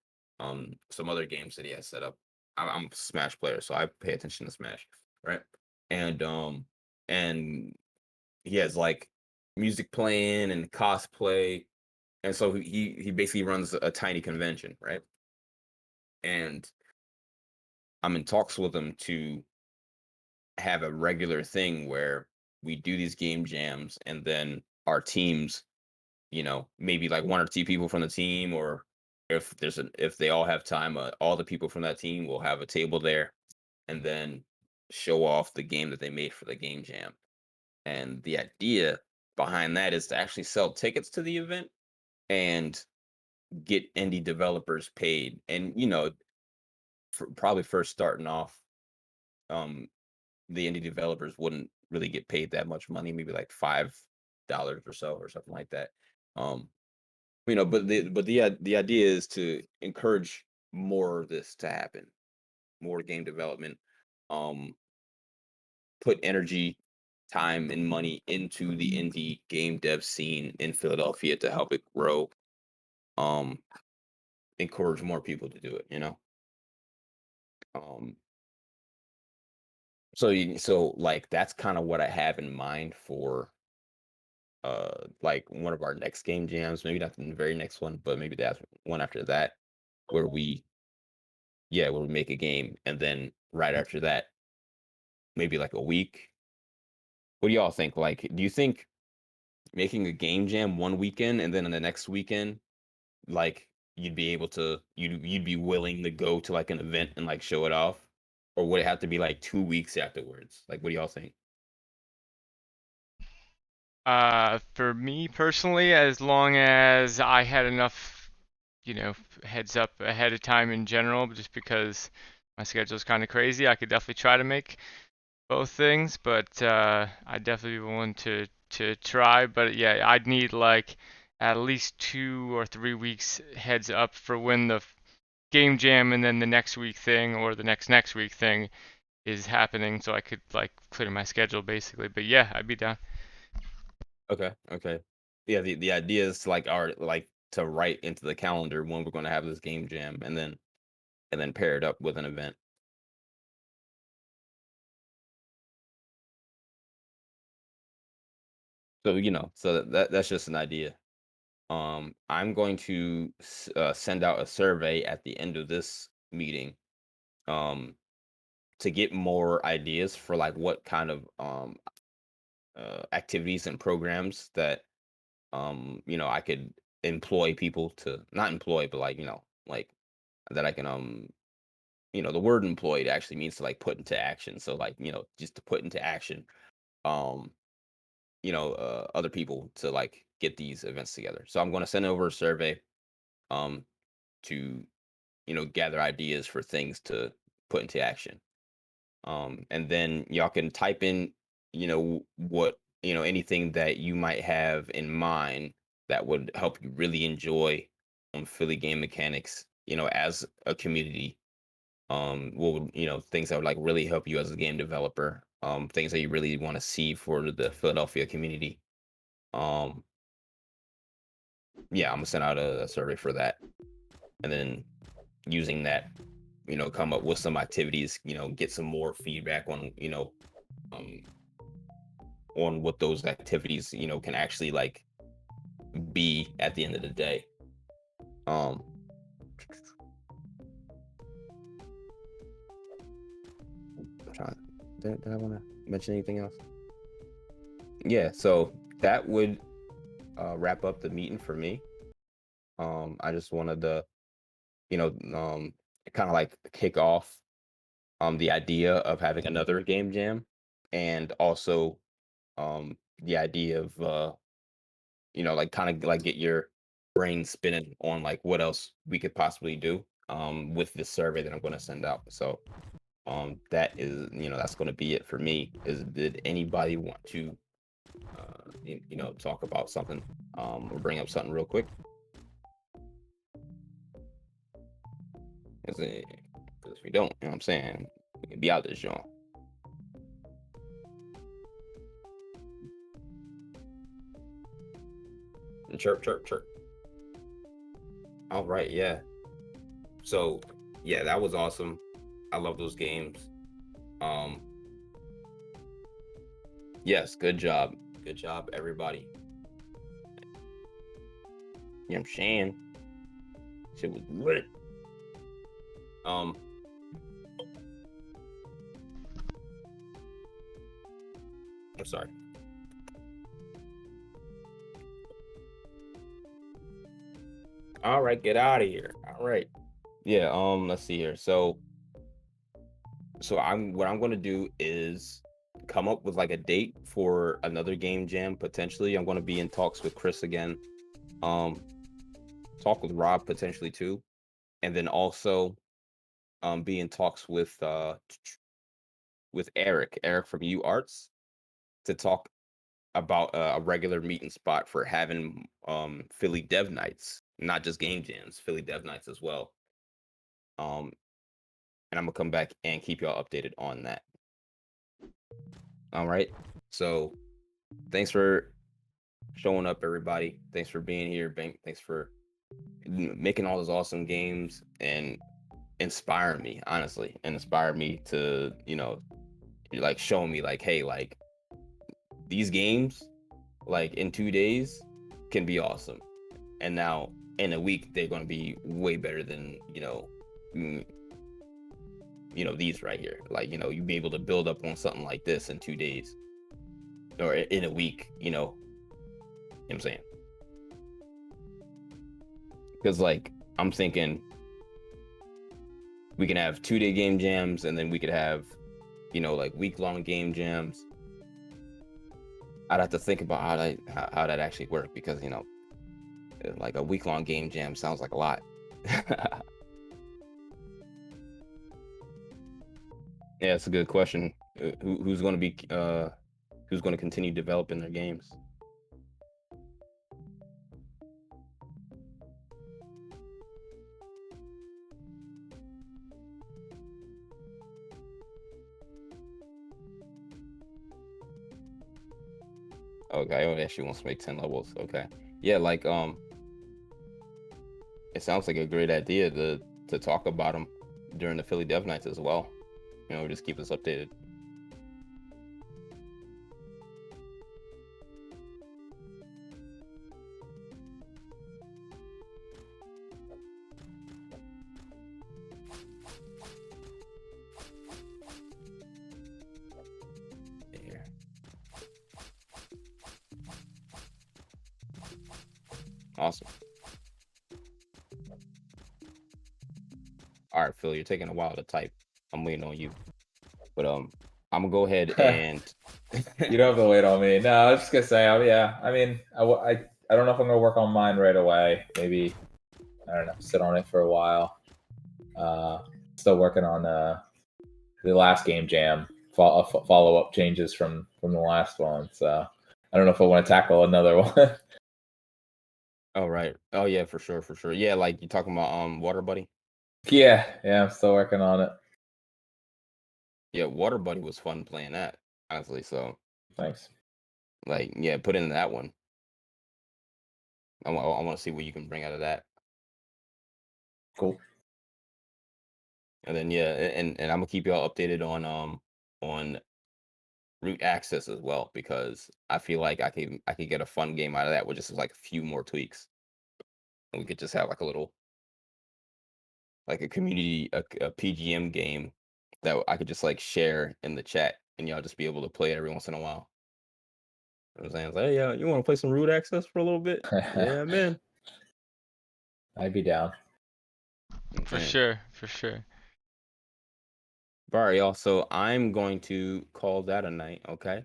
some other games that he has set up. I'm a Smash player, so I pay attention to Smash, right? And he has like music playing and cosplay, and so he basically runs a tiny convention, right? And I'm in talks with him to have a regular thing where we do these game jams, and then our teams, maybe like 1 or 2 people from the team, or if they all have time, all the people from that team will have a table there, and then show off the game that they made for the game jam. And the idea behind that is to actually sell tickets to the event and get indie developers paid. And probably first starting off, the indie developers wouldn't really get paid that much money, maybe like $5 or so or something like that. But the idea is to encourage more of this to happen, more game development, put energy, time, and money into the indie game dev scene in Philadelphia to help it grow. Encourage more people to do it, So like that's kind of what I have in mind for like one of our next game jams, maybe not the very next one, but maybe that's one after that, where we make a game, and then right after that, maybe like a week. What do y'all think? Like, do you think making a game jam one weekend and then in the next weekend, like you'd be able to you'd be willing to go to like an event and like show it off, or would it have to be like 2 weeks afterwards? Like, what do y'all think? For me personally, as long as I had enough, heads up ahead of time in general, just because my schedule's kind of crazy, I could definitely try to make both things, but I'd definitely be willing to try. But yeah, I'd need like at least 2 or 3 weeks heads up for when the game jam and then the next week thing or the next week thing is happening, so I could like clear my schedule basically. But yeah, I'd be down. Okay, okay. Yeah, the idea is to like like to write into the calendar when we're going to have this game jam and then pair it up with an event. So, so that's just an idea. I'm going to send out a survey at the end of this meeting um to get more ideas for like what kind of activities and programs that I could employ people to not employ, but like, like that I can the word employed actually means to like put into action. So like, just to put into action um other people to like get these events together. So I'm going to send over a survey um to gather ideas for things to put into action. And then y'all can type in what anything that you might have in mind that would help you really enjoy Philly game mechanics as a community. What would things that would like really help you as a game developer, things that you really want to see for the Philadelphia community. um yeah, I'm gonna send out a survey for that, and then using that, come up with some activities, get some more feedback on um on what those activities can actually like be at the end of the day. um I'm trying, did I want to mention anything else? Yeah, so that would wrap up the meeting for me. I just wanted to kind of like kick off the idea of having another game jam, and also the idea of like kind of like get your brain spinning on like what else we could possibly do with this survey that I'm going to send out. So that is that's going to be it for me. Did anybody want to talk about something or bring up something real quick? Because if we don't, you know what I'm saying, we can be out this joint. Chirp, chirp, chirp. All right, yeah. So, yeah, that was awesome. I love those games. Yes, good job. Good job, everybody. Yeah, I'm saying. Shit was lit. I'm sorry. All right, get out of here. All right. Yeah, let's see here. So what I'm gonna do is come up with like a date for another game jam potentially. I'm gonna be in talks with Chris again. Talk with Rob potentially too. And then also be in talks with Eric from U Arts to talk about a regular meeting spot for having Philly Dev Nights, not just game jams, Philly Dev Nights as well. And I'm gonna come back and keep y'all updated on that. All right. So thanks for showing up, everybody. Thanks for being here. Thanks for making all those awesome games and inspire me, honestly, and inspire me to like show me like, hey, like these games like in 2 days can be awesome, and now in a week they're going to be way better than these right here. Like you'd be able to build up on something like this in 2 days or in a week, what I'm saying? Because like I'm thinking we can have 2-day game jams, and then we could have, you know, like week-long game jams. I'd have to think about how that actually work, because, you know, like a week-long game jam sounds like a lot. Yeah, it's a good question. Who's going to be who's going to continue developing their games? Okay, oh, yeah, she wants to make 10 levels. Okay, yeah, like it sounds like a great idea to talk about them during the Philly Dev Nights as well. You know, just keep us updated. Here. Awesome. All right, Phil, you're taking a while to type. I'm waiting on you. But I'm gonna go ahead and You don't have to wait on me. No, I was just gonna say, yeah. I mean, I don't know if I'm gonna work on mine right away. Maybe, I don't know, sit on it for a while. Still working on the last game jam follow up changes from the last one. So I don't know if I want to tackle another one. oh right. Oh yeah, for sure, for sure. Yeah, like you talking about Water Buddy? yeah, I'm still working on it. Yeah, Water Buddy was fun playing that, honestly. So Thanks. like, yeah, put in that one. I want to see what you can bring out of that. Cool. And then yeah, and I'm gonna keep y'all updated on root access as well, because I feel like I could get a fun game out of that with just like a few more tweaks, and we could just have like a little, like a community, a PGM game that I could just like share in the chat, and y'all just be able to play it every once in a while. You know what I'm saying? It's like, hey, you want to play some root access for a little bit? Yeah, man. I'd be down. For sure, for sure. All right, y'all. So I'm going to call that a night, okay?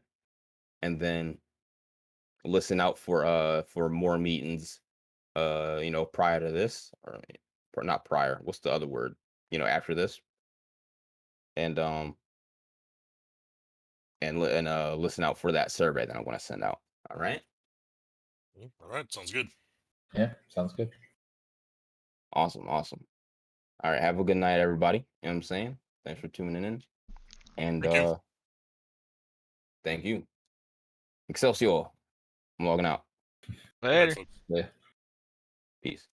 And then listen out for more meetings, you know, prior to this, or not prior. What's the other word? You know, after this, and listen out for that survey that I'm going to send out. All right. All right, sounds good. Yeah, sounds good. Awesome, awesome. All right, have a good night, everybody. You know what I'm saying? Thanks for tuning in, and thank you. Excelsior. I'm logging out. Later. Yeah. Peace.